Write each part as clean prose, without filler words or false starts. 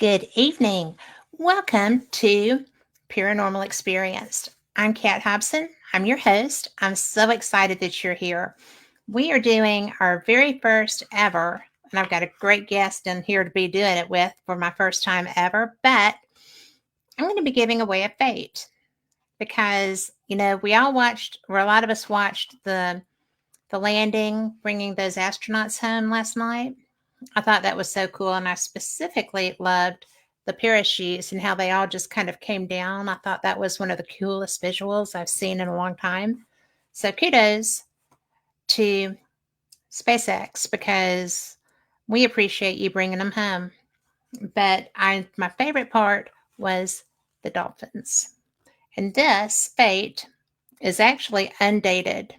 Good evening. Welcome to Paranormal Experienced. I'm Kat Hobson. I'm your host. I'm so excited that you're here. We are doing our very first ever, and I've got a great guest in here to be doing it with for my first time ever, but I'm going to be giving away a fate because, we all watched, or a lot of us watched the landing, bringing those astronauts home last night. I thought that was so cool. And I specifically loved the parachutes and how they all just kind of came down. I thought that was one of the coolest visuals I've seen in a long time. So kudos to SpaceX because we appreciate you bringing them home. But my favorite part was the dolphins. And this fate is actually undated.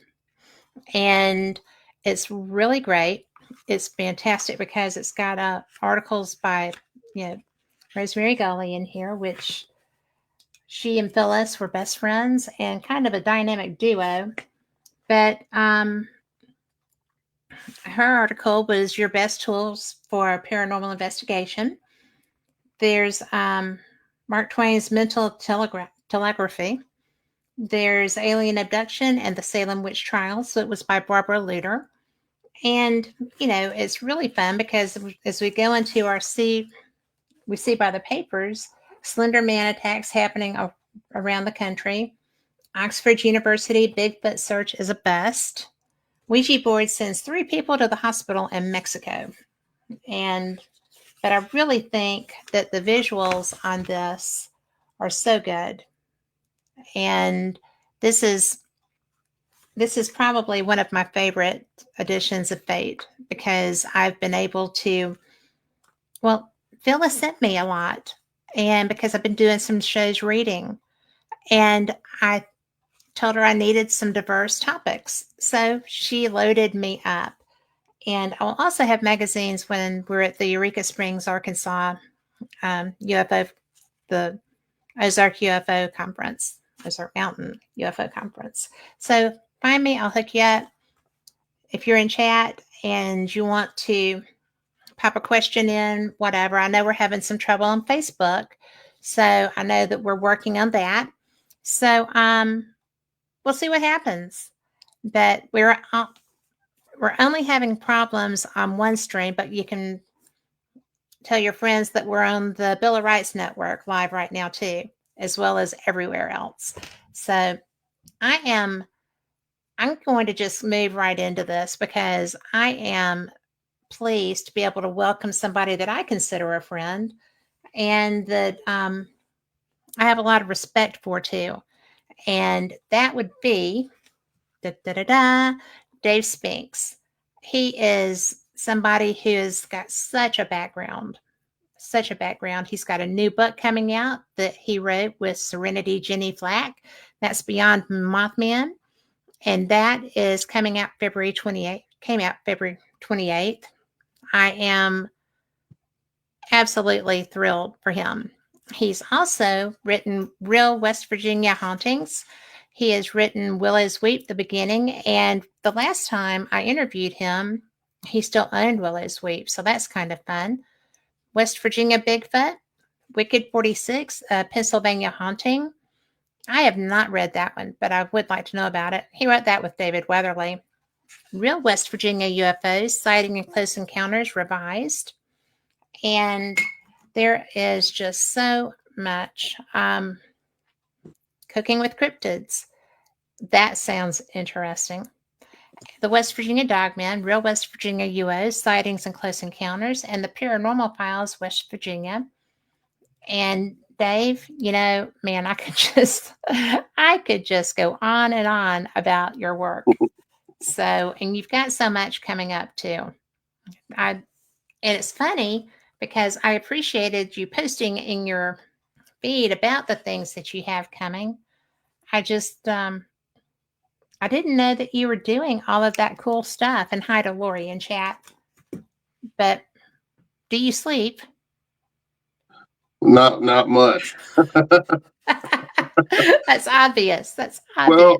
And it's really great. It's fantastic because it's got articles by, Rosemary Gully in here, which she and Phyllis were best friends and kind of a dynamic duo. But her article was Your Best Tools for Paranormal Investigation. There's Mark Twain's Mental Telegraphy. There's Alien Abduction and the Salem Witch Trials. So it was by Barbara Luter. And, it's really fun because as we go into we see by the papers, Slender Man attacks happening around the country. Oxford University Bigfoot search is a bust. Ouija board sends 3 people to the hospital in Mexico. But I really think that the visuals on this are so good. And this is probably one of my favorite editions of Fate because I've been able to, Phyllis sent me a lot, and because I've been doing some shows reading, and I told her I needed some diverse topics. So she loaded me up. And I'll also have magazines when we're at the Eureka Springs, Arkansas UFO, the Ozark UFO Conference, Ozark Mountain UFO Conference. So find me, I'll hook you up. If you're in chat and you want to pop a question in, whatever. I know we're having some trouble on Facebook, so I know that we're working on that. So we'll see what happens. But we're only having problems on one stream, but you can tell your friends that we're on the Bill of Rights Network live right now too, as well as everywhere else. So I'm going to just move right into this because I am pleased to be able to welcome somebody that I consider a friend and that I have a lot of respect for too. And that would be Dave Spinks. He is somebody who has got such a background. He's got a new book coming out that he wrote with Serenity Jenny Flack. That's Beyond Mothman. And that is coming out February 28th. Came out February 28th. I am absolutely thrilled for him. He's also written Real West Virginia Hauntings. He has written Willow's Weep, The Beginning. And the last time I interviewed him, he still owned Willow's Weep. So that's kind of fun. West Virginia Bigfoot, Wicked 46, Pennsylvania Haunting. I have not read that one, but I would like to know about it. He wrote that with David Weatherly. Real West Virginia UFOs, Sighting and Close Encounters, revised. And there is just so much. Cooking with Cryptids. That sounds interesting. The West Virginia Dogman, Real West Virginia UFOs, Sightings and Close Encounters, and the Paranormal Files, West Virginia. And Dave, man, I could just go on and on about your work. So, and you've got so much coming up too. And it's funny because I appreciated you posting in your feed about the things that you have coming. I just, I didn't know that you were doing all of that cool stuff. And hi to Lori in chat. But do you sleep? Not much. That's obvious. Well,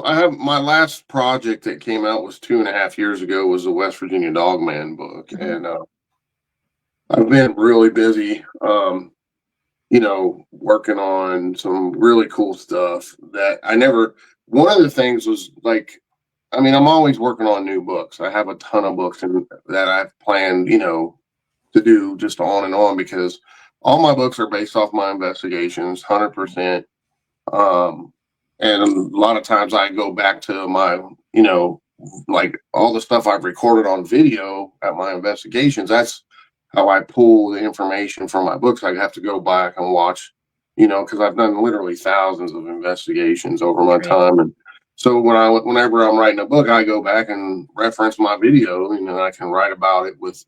I have my last project that came out was 2.5 years ago was the West Virginia Dogman book. Mm-hmm. And I've been really busy, working on some really cool stuff that I never. One of the things was like, I mean, I'm always working on new books. I have a ton of books that I've planned, to do just on and on because all my books are based off my investigations, 100%. Um, and a lot of times I go back to my, like all the stuff I've recorded on video at my investigations. That's how I pull the information from my books. I have to go back and watch, because I've done literally thousands of investigations over my True. time. And so whenever I'm writing a book, I go back and reference my video, and then I can write about it with,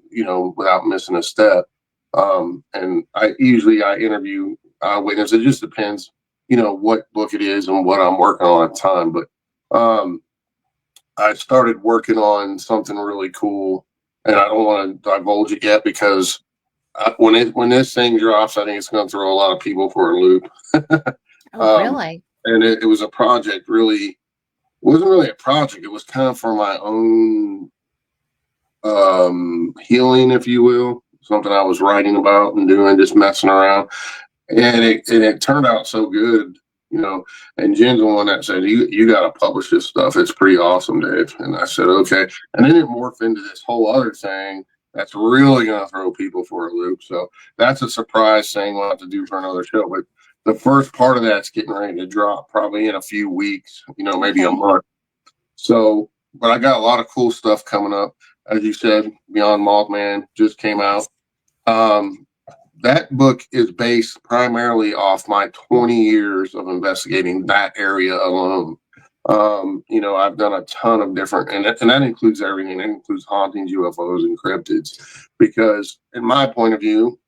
without missing a step. And I interview witnesses. It just depends, what book it is and what I'm working on at the time. But I started working on something really cool, and I don't want to divulge it yet because when this thing drops, I think it's going to throw a lot of people for a loop. Oh, um, really? and it was a project. Really, it wasn't really a project. It was kind of for my own healing, if you will. Something I was writing about and doing, just messing around, and it turned out so good, you know. And Jen's the one that said, "You got to publish this stuff. It's pretty awesome, Dave." And I said, "Okay." And then it morphed into this whole other thing that's really going to throw people for a loop. So that's a surprise thing we'll have to do for another show. But the first part of that's getting ready to drop probably in a few weeks, maybe a Okay. month. So, but I got a lot of cool stuff coming up. As you said, Beyond Mothman just came out. Yes. Um, that book is based primarily off my 20 years of investigating that area alone. I've done a ton of different, and that includes everything. It includes hauntings, UFOs, and cryptids, because in my point of view,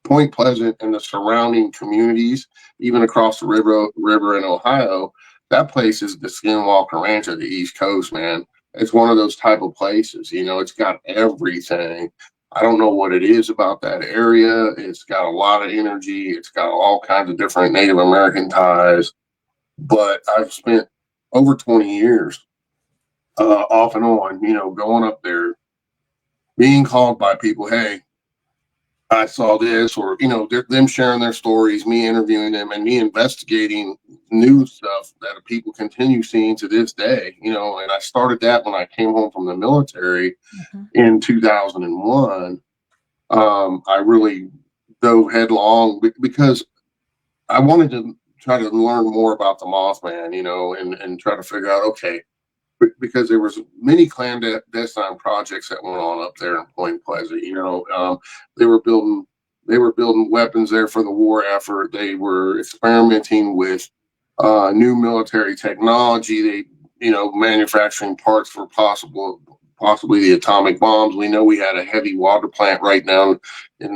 Point Pleasant and the surrounding communities, even across the river in Ohio, that place is the Skinwalker Ranch of the East Coast, man. It's one of those type of places. It's got everything. I don't know what it is about that area. It's got a lot of energy. It's got all kinds of different Native American ties. But I've spent over 20 years off and on, going up there, being called by people, hey, I saw this, or them sharing their stories, me interviewing them, and me investigating new stuff that people continue seeing to this day. And I started that when I came home from the military Mhm. in 2001. I really dove headlong because I wanted to try to learn more about the Mothman, and try to figure out, okay, because there was many clandestine projects that went on up there in Point Pleasant. They were building weapons there for the war effort. They were experimenting with new military technology. They manufacturing parts for possibly the atomic bombs. We know we had a heavy water plant right now in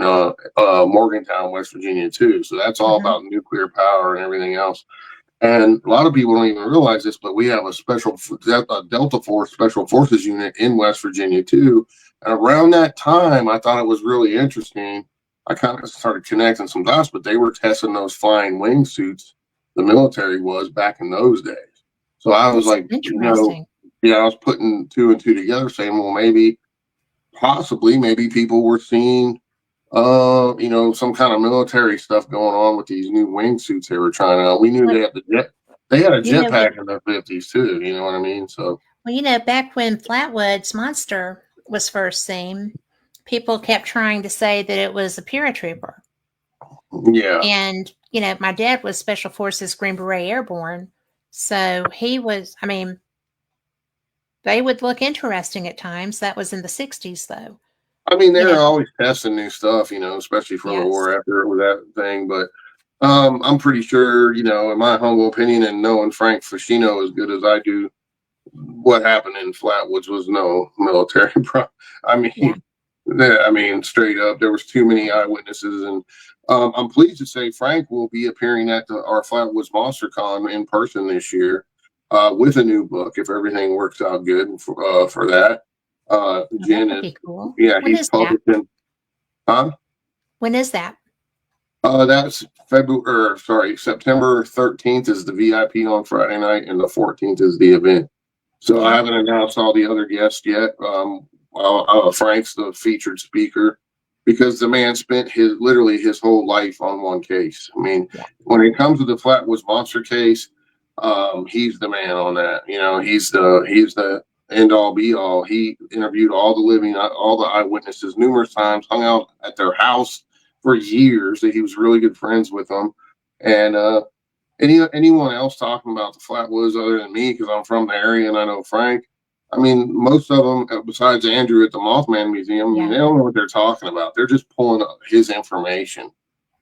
Morgantown, West Virginia too. So that's all Mhm. about nuclear power and everything else. And a lot of people don't even realize this, but we have a Delta Force Special Forces unit in West Virginia too. And around that time, I thought it was really interesting. I kind of started connecting some dots, but they were testing those flying wingsuits the military was back in those days. So I was That's like, interesting. yeah, I was putting two and two together, saying, well, maybe people were seeing some kind of military stuff going on with these new wingsuits they were trying out. We knew Well, they had a you know, jetpack in the 50s too, you know what I mean? So back when Flatwoods Monster was first seen, people kept trying to say that it was a paratrooper. yeah. And, my dad was Special Forces Green Beret Airborne. So he was, they would look interesting at times. That was in the 60s, though. I mean You know, they're always testing new stuff, especially for the yes. war after with that thing. But I'm pretty sure, in my humble opinion and knowing Frank Fashino as good as I do, what happened in Flatwoods was no military I Yeah. mean, straight up, there was too many eyewitnesses, and I'm pleased to say Frank will be appearing at our Flatwoods Monster Con in person this year with a new book if everything works out good for that. Well, that Jen would is, be cool. yeah, When he's is that? publishing, huh? When is that? That's September 13th is the VIP on Friday night, and the 14th is the event. So I Okay. haven't announced all the other guests yet. Frank's the featured speaker because the man spent literally his whole life on one case. I mean, Yeah. when it comes to the Flatwoods Monster case, he's the man on that. He's the end all be all. He interviewed all the living, all the eyewitnesses numerous times, hung out at their house for years. That he was really good friends with them, and anyone else talking about the Flatwoods other than me, because I'm from the area and I know Frank. I mean, most of them, besides Andrew at the Mothman Museum, I mean, Yeah. they don't know what they're talking about. They're just pulling up his information.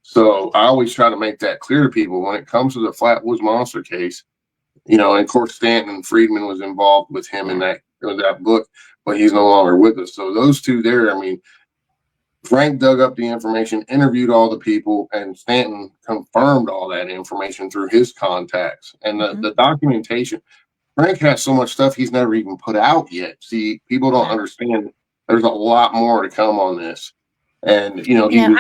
So I always try to make that clear to people when it comes to the Flatwoods Monster case. And of course, Stanton Friedman was involved with him in Yeah. that book, but he's no longer with us. So those two there, I mean, Frank dug up the information, interviewed all the people, and Stanton confirmed all that information through his contacts. And Hmm. the documentation, Frank has so much stuff he's never even put out yet. See, people don't No. understand there's a lot more to come on this. And, You know, I'm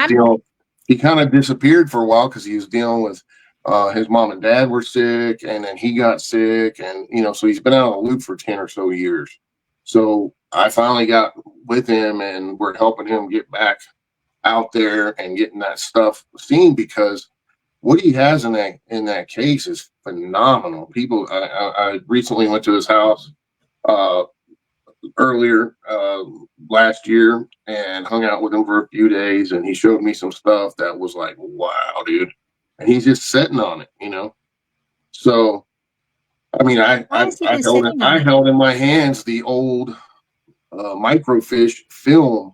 he kind of disappeared for a while because he was dealing with his mom and dad were sick, and then he got sick. And, so he's been out of the loop for 10 or so years. So I finally got with him and we're helping him get back out there and getting that stuff seen, because what he has in that case is phenomenal. People, I recently went to his house uh, earlier last year and hung out with him for a few days, and he showed me some stuff that was like, wow, dude. And he's just sitting on it. So I mean, I why I, has he I been held sitting I on it? held in my hands the old microfiche film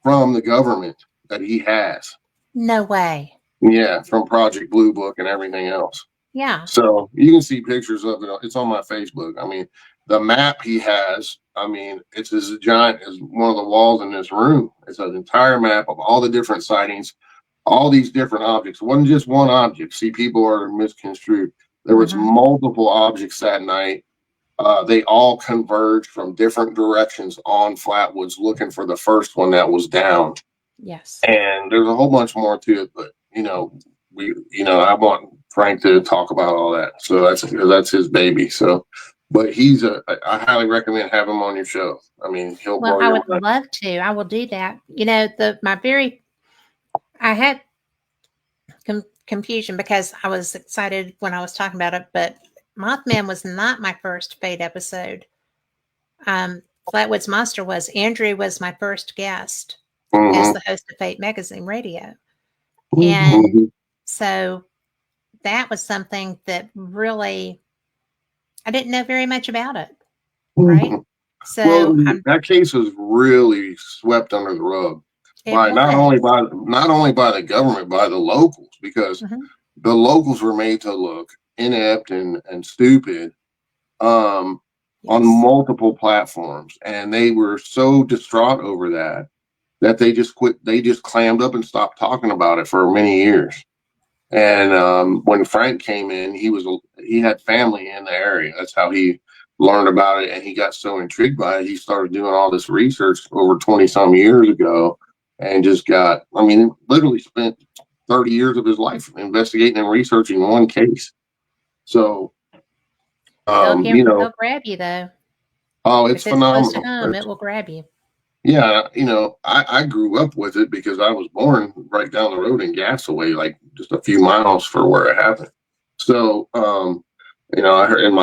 from the government that he has. No way. Yeah, from Project Blue Book and everything else. Yeah. So you can see pictures of it. It's on my Facebook. I mean, the map he has, I mean, it's as giant as one of the walls in this room. It's an entire map of all the different sightings, all these different objects. It wasn't just one object. See, people are misconstrued. There was Hmm. multiple objects that night. They all converged from different directions on Flatwoods looking for the first one that was down. Yes. And there's a whole bunch more to it, but I want Frank to talk about all that. So that's his baby. So, but I highly recommend having him on your show. I mean, he'll Well, blow I your would mind. love to. I will do that. I had confusion because I was excited when I was talking about it, but Mothman was not my first Fate episode. Flatwoods Monster was. Andrew was my first guest as Mm-hmm. the host of Fate Magazine Radio. And Mm-hmm. so that was something that really, I didn't know very much about it, right? Mm-hmm. Well, So that case was really swept under the rug it by not was. only by the government, by the locals, because Hmm. the locals were made to look inept and stupid um, on Yes. multiple platforms, and they were so distraught over that they just quit. They just clammed up and stopped talking about it for many years. And when Frank came in, he had family in the area. That's how he learned about it, and he got so intrigued by it. He started doing all this research over 20 some years ago, and just got. I mean, literally spent 30 years of his life investigating and researching one case. So, They'll grab you though. oh, it's If it's close to phenomenal. home, it will grab you. Yeah, I grew up with it because I was born right down the road in Gasaway, like just a few miles for where it happened. So, I heard in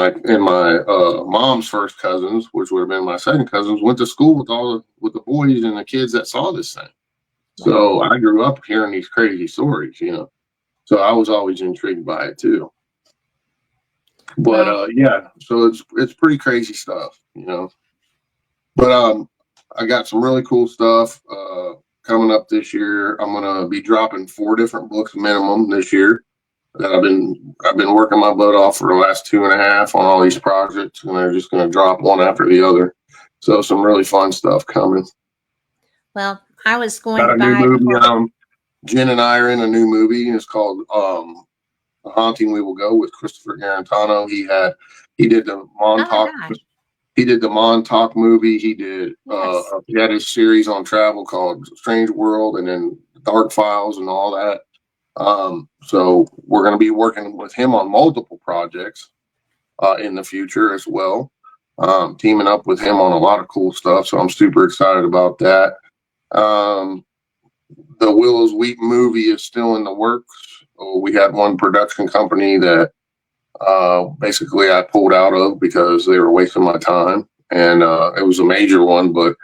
my mom's first cousins, which would have been my second cousins, went to school with the boys and the kids that saw this thing. Wow. So I grew up hearing these crazy stories. So I was always intrigued by it too. But Well, yeah, so it's pretty crazy stuff. But I got some really cool stuff coming up this year. I'm gonna be dropping 4 different books minimum this year that I've been working my butt off for the last 2.5 on all these projects, and they're just gonna drop one after the other. So some really fun stuff coming. well, I was going Got to a new buy movie. before. Jen and I are in a new movie. It's called "The Haunting We Will Go" with Christopher Garantano. He did the Oh my Montauk. gosh. He did the Montauk movie. Yes. He had his series on travel called Strange World, and then Dark Files and all that. So we're going to be working with him on multiple projects in the future as well. Teaming up with him on a lot of cool stuff. So I'm super excited about that. Um, the Willow's Wheat movie is still in the works. We had one production company that basically I pulled out of because they were wasting my time, and it was a major one. But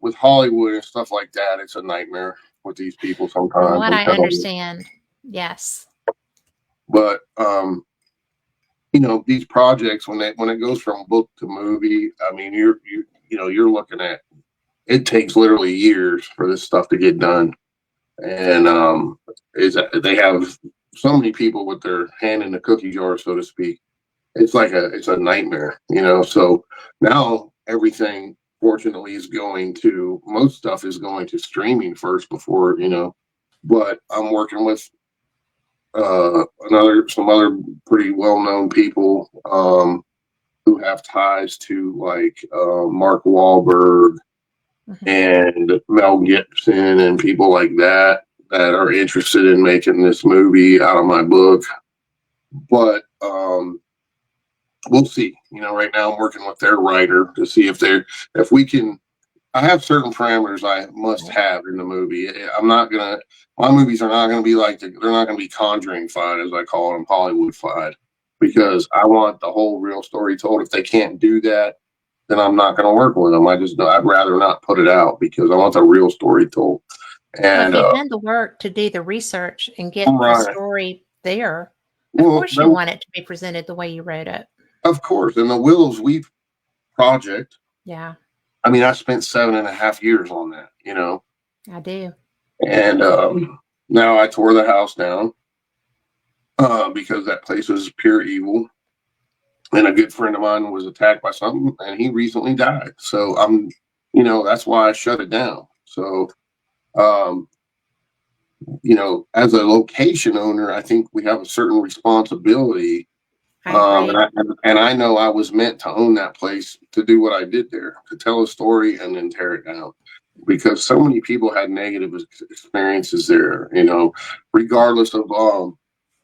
with Hollywood and stuff like that, it's a nightmare with these people From sometimes. what I'm I telling you. understand, yes. But these projects when it goes from book to movie, I mean, you're looking at, it takes literally years for this stuff to get done, and they have so many people with their hand in the cookie jar, so to speak. It's a nightmare, So now everything, fortunately, is most stuff is going to streaming first before. But I'm working with some other pretty well known people who have ties to like Mark Wahlberg Mhm. and Mel Gibson and people like that are interested in making this movie out of my book. But we'll see. Right now I'm working with their writer to see if we can. I have certain parameters I must Right. have in the movie. My movies are not gonna be they're not gonna be Conjuring fied, as I call them, Hollywood fied, because I want the whole real story told. If they can't do that, then I'm not gonna work with them. I'd rather not put it out because I want the real story told. Well, if And you've done the work to do the research and get the right, story there, of well, course you want it to be presented the way you wrote it. of course, in the Willow's Wheat project, Yeah, I mean, I spent 7.5 years on that. I do. And now I tore the house down because that place was pure evil. And a good friend of mine was attacked by something, and he recently died. So that's why I shut it down. So, um, as a location owner, I think we have a certain responsibility. I agree. And I know I was meant to own that place to do what I did there, to tell a story and then tear it down. Because so many people had negative experiences there, regardless of,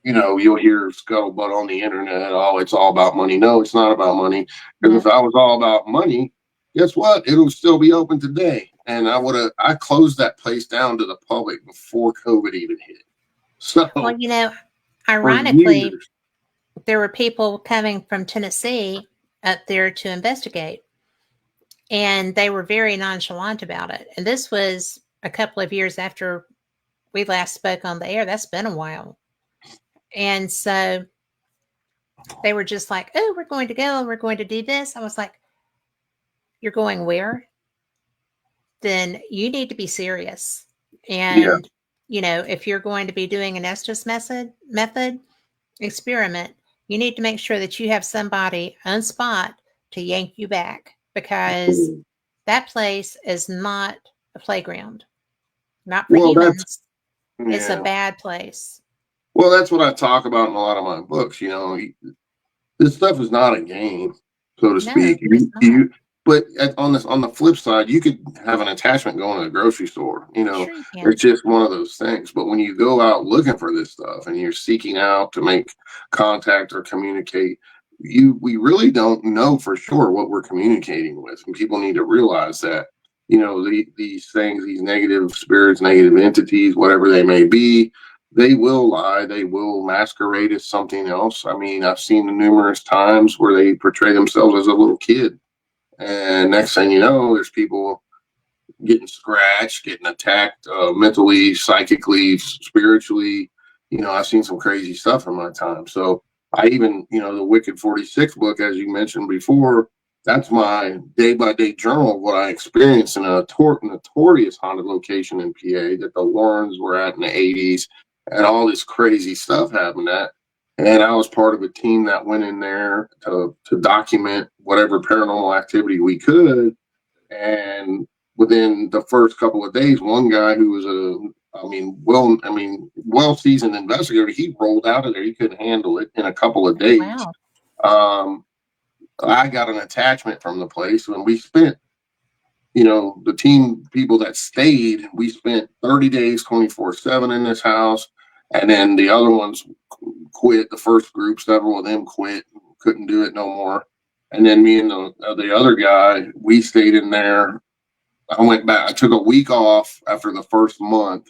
you'll hear scuttlebutt on the internet, oh, it's all about money. No, it's not about money. Because No. if I was all about money, guess what? It'll still be open today. And I closed that place down to the public before COVID even hit. So Well, for ironically, years, there were people coming from Tennessee up there to investigate, and they were very nonchalant about it. And this was a couple of years after we last spoke on the air. That's been a while. And so they were just like, oh, we're going to go and we're going to do this. I was like, you're going where? Then you need to be serious. yeah. And, if you're going to be doing an Estes method experiment, you need to make sure that you have somebody on spot to yank you back, because that place is not a playground, not for Well, humans. It's a yeah. bad place. Well, that's what I talk about in a lot of my books. This stuff is not a game, so to No, speak. it's not. But on the flip side, you could have an attachment going to a grocery store. Sure you can. It's just one of those things. But when you go out looking for this stuff and you're seeking out to make contact or communicate, we really don't know for sure what we're communicating with, and people need to realize that. These things, these negative spirits, negative entities, whatever they may be, they will lie. They will masquerade as something else. I mean, I've seen numerous times where they portray themselves as a little kid. And next thing you know, there's people getting scratched, getting attacked mentally, psychically, spiritually. I've seen some crazy stuff in my time. So I even, the Wicked 46 book, as you mentioned before, that's my day by day journal of what I experienced in a notorious haunted location in PA that the Warrens were at in the 80s, and all this crazy stuff happened at. And I was part of a team that went in there to document whatever paranormal activity we could. And within the first couple of days, one guy who was well seasoned investigator, he rolled out of there. He couldn't handle it in a couple of Oh, days. wow. I got an attachment from the place, and we spent, the team people that stayed, we spent 30 days, 24/7 in this house. And then the other ones quit. The first group, several of them quit, couldn't do it no more. And then me and the other guy, we stayed in there I went back. I took a week off after the first month,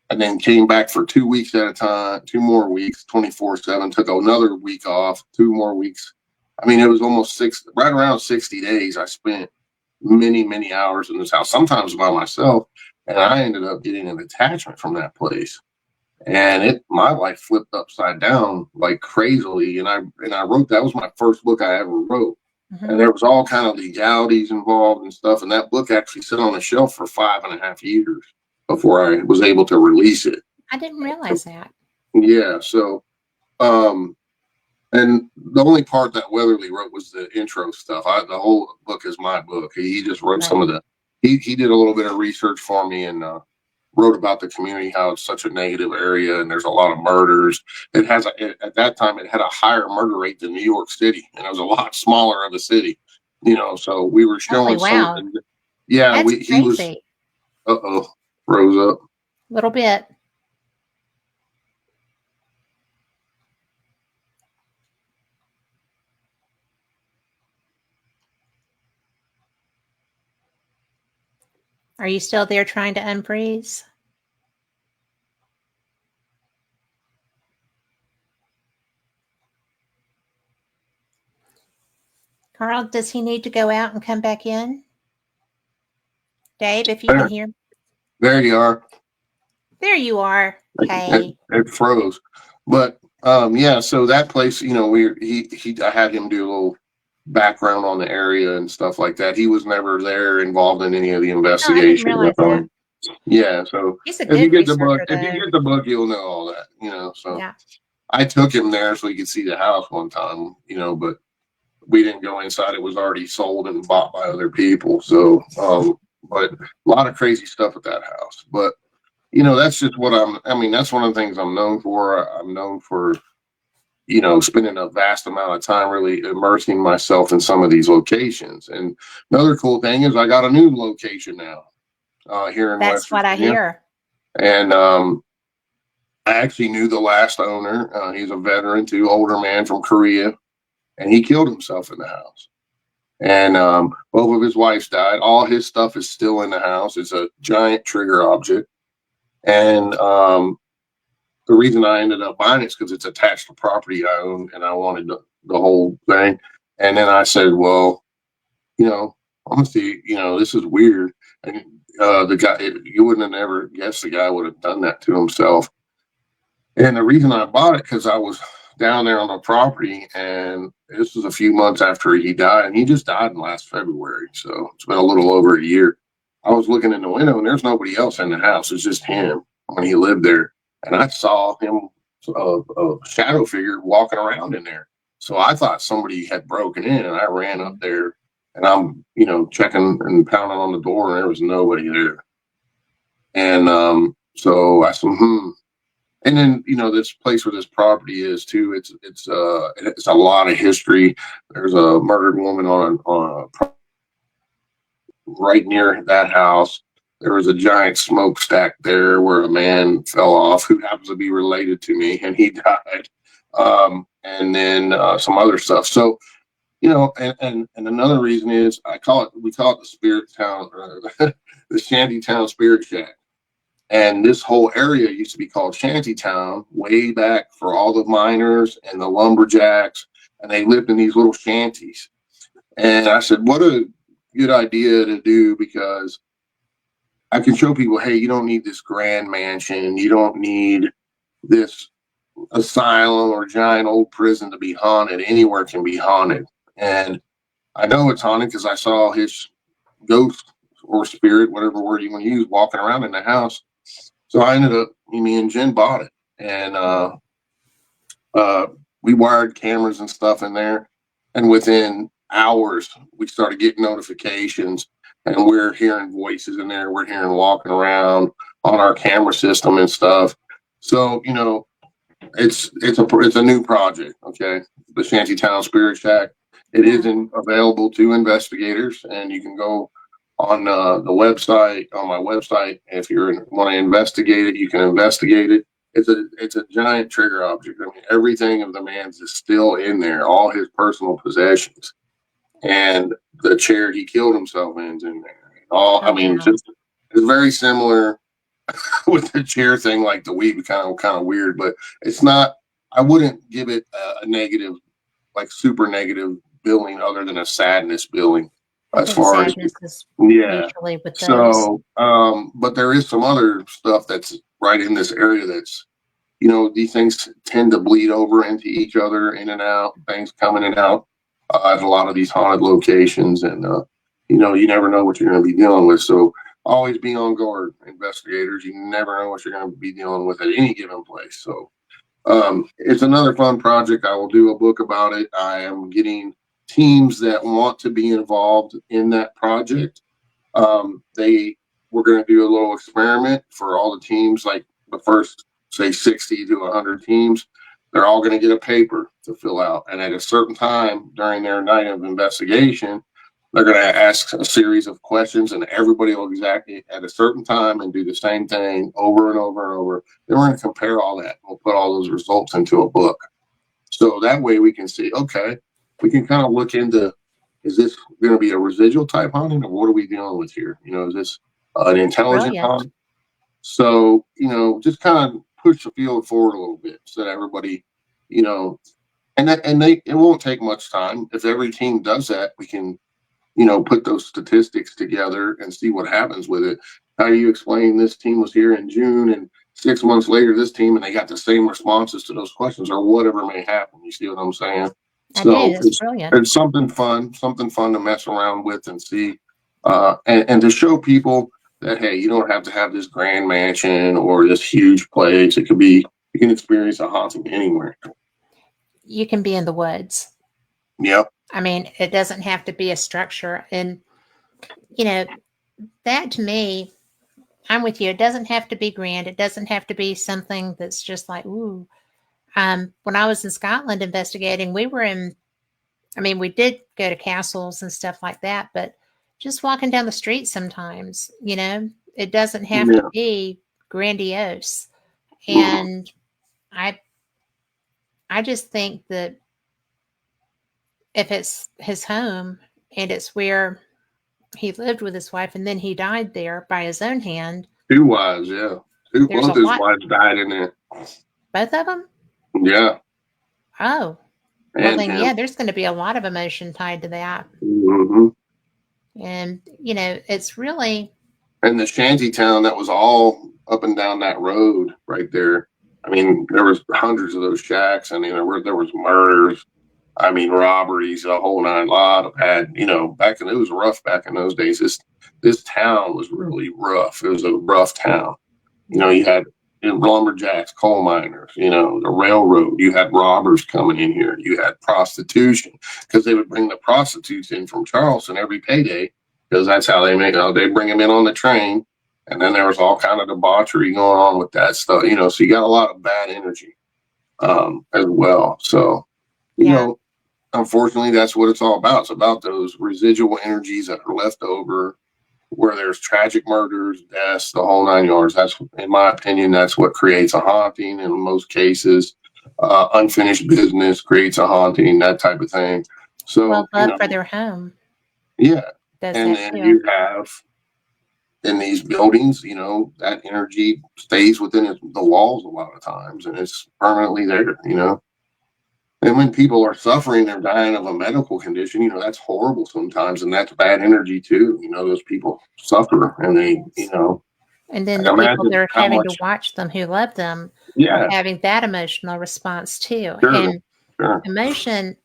and then came back for 2 weeks at a time, 2 more weeks, 24/7. Took another week off, 2 more weeks. I mean, it was almost right around 60 days. I spent many, many hours in this house, sometimes by myself, and I ended up getting an attachment from that place. And my life flipped upside down like crazily. And I wrote, that was my first book I ever wrote. And Hmm. there was all kind of legalities involved and stuff. And that book actually sat on the shelf for 5.5 years before I was able to release it. I didn't realize that. Yeah. So, um, and the only part that Weatherly wrote was the intro stuff. The whole book is my book. He just wrote some Right. of he did a little bit of research for me, and wrote about the community, how it's such a negative area and there's a lot of murders. At that time, it had a higher murder rate than New York City, and it was a lot smaller of a city, so we were Holy showing some of wow. the, yeah, That's he was, crazy. uh-oh, rose up. A little bit. Are you still there trying to unfreeze? Carl, does he need to go out and come back in? Dave, if you can There, hear. there you are. There you are. Hey. It froze. But yeah, so that place, I had him do a little background on the area and stuff like that. He was never there involved in any of the Oh, I didn't investigation. realize that. Yeah, so He's a good researcher, if you though. get the book, you'll know all that. So Yeah. I took him there so he could see the house one time, but we didn't go inside. It was already sold and bought by other people. So, but a lot of crazy stuff at that house. But that's just I mean, that's one of the things I'm known for. I'm known for, spending a vast amount of time really immersing myself in some of these locations. And another cool thing is I got a new location now, here in West That's what I Virginia. hear. And I actually knew the last owner. He's a veteran too, older man from Korea, and he killed himself in the house. And both of his wives died. All his stuff is still in the house. It's a giant trigger object. And the reason I ended up buying it is because it's attached to property I own, and I wanted the whole thing. And then I said, well, I'm gonna see. This is weird. And the guy, you wouldn't have never guessed the guy would have done that to himself. And the reason I bought it, because I was down there on the property, and this was a few months after he died, and he just died in last February. So it's been a little over a year. I was looking in the window, and there's nobody else in the house. It's just him when he lived there. And I saw him, a shadow figure walking around in there. So I thought somebody had broken in, and I ran up there, and I'm, checking and pounding on the door, and there was nobody there. And so I said, and then this place where this property is too. It's a lot of history. There's a murdered woman right near that house. There was a giant smokestack there where a man fell off who happens to be related to me, and he died. And then some other stuff. So and another reason is we call it the spirit town, the shanty town spirit shack. And this whole area used to be called Shantytown way back for all the miners and the lumberjacks, and they lived in these little shanties. And I said, what a good idea to do, because I can show people, hey, you don't need this grand mansion, you don't need this asylum or giant old prison to be haunted. Anywhere can be haunted. And I know it's haunted because I saw his ghost or spirit, whatever word you want to use, walking around in the house. So I ended up, me and Jen bought it, and uh, we wired cameras and stuff in there. And within hours, we started getting notifications, and we're hearing voices in there. We're hearing walking around on our camera system and stuff. So it's a new project. Okay, the Shantytown Spirit Shack. It Yeah. isn't available to investigators, and you can go on on my website. If you want to investigate it, you can investigate it. It's a giant trigger object. I mean, everything of the man's is still in there, all his personal possessions, and the chair he killed himself in's in there. All I Oh, mean, wow. just it's very similar with the chair thing, like the weed, kind of weird, but it's not. I wouldn't give it a negative, like super negative billing, other than a sadness billing, I as think far as sadness is yeah. usually with those. So, but there is some other stuff that's right in this area that's these things tend to bleed over into each other, in and out, things coming in and out at a lot of these haunted locations. And, you never know what you're going to be dealing with. So always be on guard, investigators. You never know what you're going to be dealing with at any given place. So it's another fun project. I will do a book about it. I am getting teams that want to be involved in that project. They We're going to do a little experiment for all the teams, like the first, say, 60 to 100 teams. They're all going to get a paper to fill out. And at a certain time during their night of investigation, they're going to ask a series of questions, and everybody will exactly at a certain time and do the same thing over and over and over. Then we're going to compare all that. We'll put all those results into a book. So that way we can see, okay, we can kind of look into, is this going to be a residual type haunting, or what are we dealing with here? Is this an intelligent Brilliant. haunt? So, just kind of push the field forward a little bit so that everybody, you know, it won't take much time. If every team does that, we can, put those statistics together and see what happens with it. How do you explain this team was here in June and 6 months later this team and they got the same responses to those questions, or whatever may happen? You see what I'm saying? I do. So It's it's brilliant. it's something fun to mess around with and see, and to show people that, hey, you don't have to have this grand mansion or this huge place. It could be, you can experience a haunting anywhere. You can be in the woods. Yep. I mean, it doesn't have to be a structure. And, you know, that to me, I'm with you. It doesn't have to be grand. It doesn't have to be something that's just like, ooh. When I was in Scotland investigating, I mean, we did go to castles and stuff like that, but just walking down the street sometimes, it doesn't have to Yeah. be grandiose. Mhm. And I, I just think that if it's his home and it's where he lived with his wife and then he died there by his own hand, Two wives, yeah. Two, there's a both his lot, wives died in there. both of them. Yeah, Oh, well, and then, him. yeah, there's going to be a lot of emotion tied to that. Hmm. And, it's really, And the shanty town that was all up and down that road right there. I mean, there was hundreds of those shacks, and there was murders. I mean, robberies, a whole nine. Lot of bad. Back in it was rough back in those days. This town was really rough. It was a rough town. yeah, You had lumberjacks, coal miners, the railroad. You had robbers coming in here. You had prostitution, because they would bring the prostitutes in from Charleston every payday, because that's how they make it. They bring them in on the train. And then there was all kind of debauchery going on with that stuff, so you got a lot of bad energy as well. So, you yeah. know, unfortunately, that's what it's all about. It's about those residual energies that are left over, where there's tragic murders, deaths, the whole nine yards. That's, in my opinion, that's what creates a haunting in most cases. Unfinished business creates a haunting, that type of thing. Well, So, love for their home yeah. does And that then too. you have in these buildings, that energy stays within the walls a lot of times, and it's permanently there. And when people are suffering, they're dying of a medical condition, that's horrible sometimes. And that's bad energy too. Those people suffer, and Yes. And then the people that imagine are how having to much, watch them who love them are yeah, having that emotional response too. sure, And sure. emotion,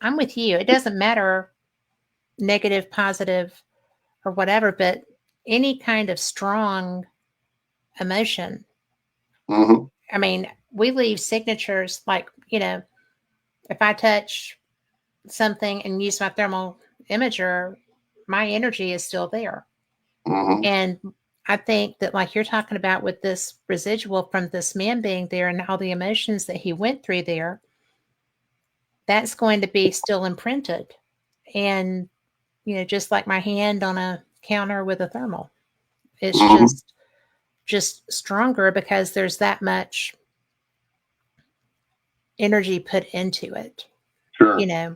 I'm with you. It doesn't matter negative, positive, or whatever, but any kind of strong emotion. Hmm. I mean, we leave signatures like, if I touch something and use my thermal imager, my energy is still there. Hmm. And I think that, like you're talking about with this residual from this man being there and all the emotions that he went through there, that's going to be still imprinted. And, just like my hand on a counter with a thermal, it's Hmm. just stronger because there's that much energy put into it, you Sure. know.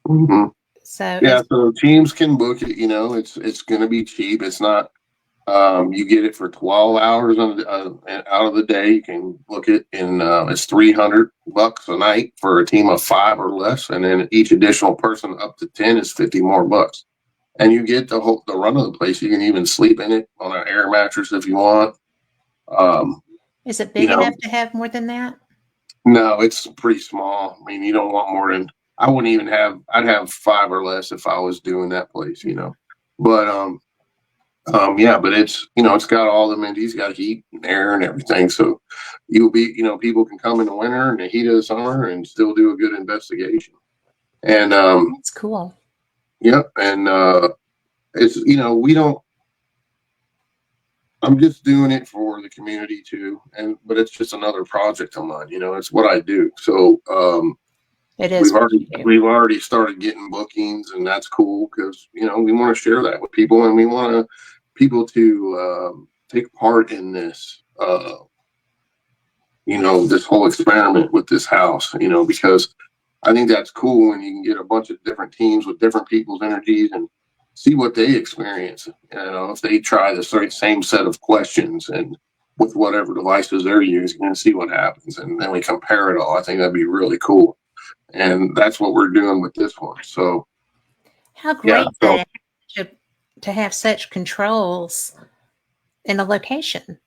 Hmm. So Yeah, it's so teams can book it. It's going to be cheap. It's not. You get it for 12 hours out of the day. You can book it in. It's $300 a night for a team of 5 or less, and then each additional person up to 10 is 50 more bucks. And you get the run of the place. You can even sleep in it on an air mattress if you want. Um, is it you big know, enough to have more than that? no, it's pretty small. I mean, you don't want more than. I wouldn't even have. I'd have 5 or less if I was doing that place. But yeah, but it's got all the amenities, got heat and air and everything. So people can come in the winter and the heat of the summer and still do a good investigation. And That's cool. yep, and it's we don't. I'm just doing it for the community too, but it's just another project of mine. It's what I do. So It is we've what already you do. we've already started getting bookings, and that's cool because we want to share that with people, and we want people to take part in this. This whole experiment with this house. Because I think that's cool when you can get a bunch of different teams with different people's energies and see what they experience. If they try the same set of questions and with whatever devices they're using and see what happens, and then we compare it all. I think that'd be really cool, and that's what we're doing with this one. So How yeah, great so that to, to have such controls in a location.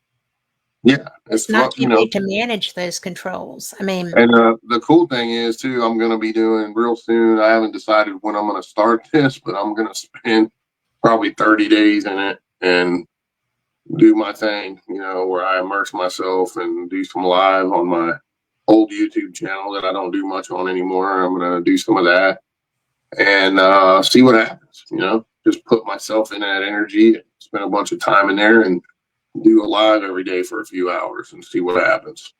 yeah, it's It's not fun, too big to manage those controls. I mean, And the cool thing is too, I'm going to be doing real soon. I haven't decided when I'm going to start this, but I'm going to spend probably 30 days in it and do my thing. Where I immerse myself and do some live on my old YouTube channel that I don't do much on anymore. I'm going to do some of that and see what happens. Just put myself in that energy, and spend a bunch of time in there, and do a live every day for a few hours and see what happens.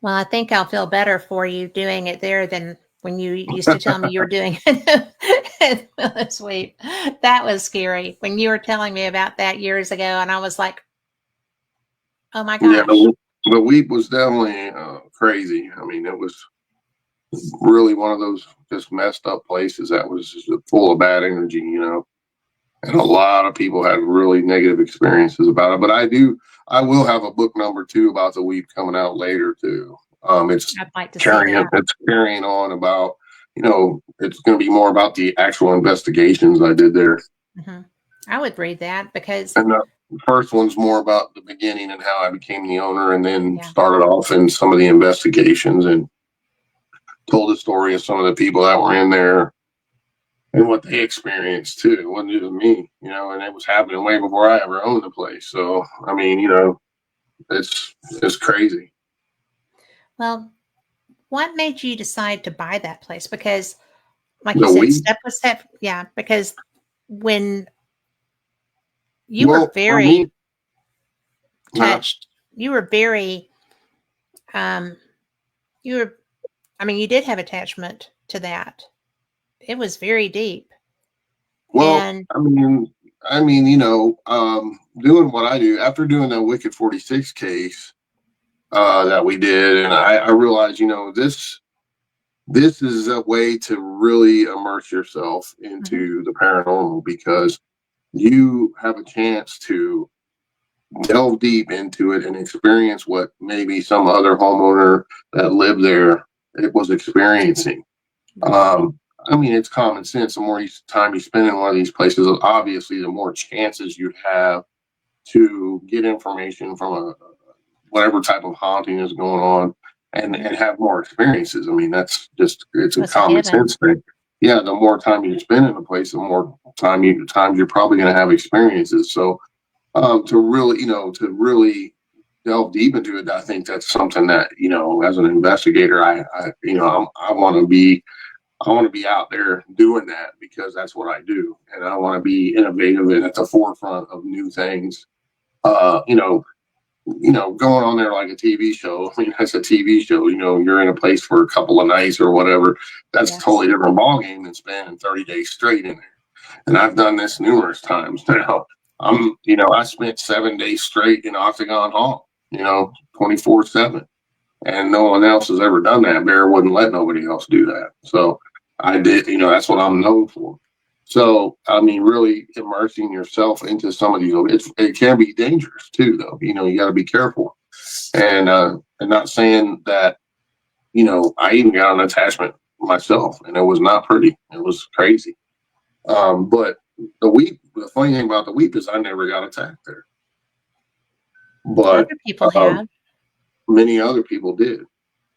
well, I think I'll feel better for you doing it there than when you used to tell me you were doing it. Sweet. That was scary when you were telling me about that years ago, and I was like, oh my Yeah, gosh. the week was definitely crazy. I mean, it was really one of those just messed up places that was just full of bad energy. And a lot of people had really negative experiences about it. But I will have a book number 2 about the week coming out later too. It's I'd like to see carrying that. it's carrying on about it's going to be more about the actual investigations I did there. Hmm. I would read that because, And the first one's more about the beginning and how I became the owner, and then yeah. started off in some of the investigations and told the story of some of the people that were in there and what they experienced too. It wasn't just me, and it was happening way before I ever owned the place. So I mean, it's crazy. Well, what made you decide to buy that place? Because, like you The said, weed. step by step. Yeah. Because when you were Well, for very me, touched, you were very, um, you were, I mean, you did have attachment to that. It was very deep. well, And doing what I do after doing that Wicked 46 case that we did, and I realized, this is a way to really immerse yourself mhm, into the paranormal because you have a chance to delve deep into it and experience what maybe some other homeowner that lived there it was experiencing. right. Um, I mean, it's common sense. The more time you spend in one of these places, obviously, the more chances you'd have to get information from whatever type of haunting is going on, Mhm. and have more experiences. I mean, it's a That's a common given. sense thing. Yeah, the more time you spend in a place, the more times you're probably going to have experiences. So to really delve deep into it, I think that's something that as an investigator, I want to be out there doing that because that's what I do, and I want to be innovative and at the forefront of new things. Uh, you know, going on there like a TV show. I mean, that's a TV show. You're in a place for a couple of nights or whatever. That's a Yes. totally different ballgame than spending 30 days straight in there. And I've done this numerous times now. I spent 7 days straight in Octagon Hall, 24/7. And no one else has ever done that. Bear wouldn't let nobody else do that. So I did, that's what I'm known for. So, I mean, really immersing yourself into some of these, it can be dangerous too, though. You got to be careful. And not saying that, I even got an attachment myself, and it was not pretty. It was crazy. But the funny thing about the weep is I never got attacked there, but Other people um, have. many other people did.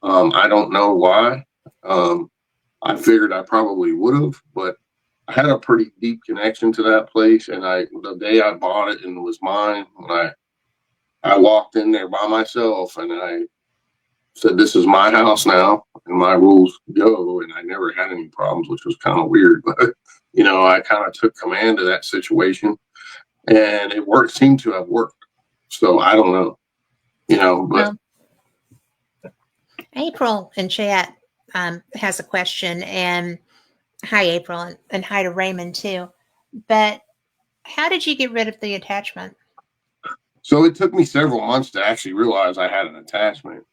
I don't know why. Um, I figured I probably would have, but I had a pretty deep connection to that place. And the day I bought it and it was mine, when I walked in there by myself and I said, "This is my house now, and my rules go." And I never had any problems, which was kind of weird, but I kind of took command of that situation, and it worked. Seemed to have worked. So I don't know, but Well, April in chat has a question, and hi, April, and hi to Raymond too. But how did you get rid of the attachment? so it took me several months to actually realize I had an attachment.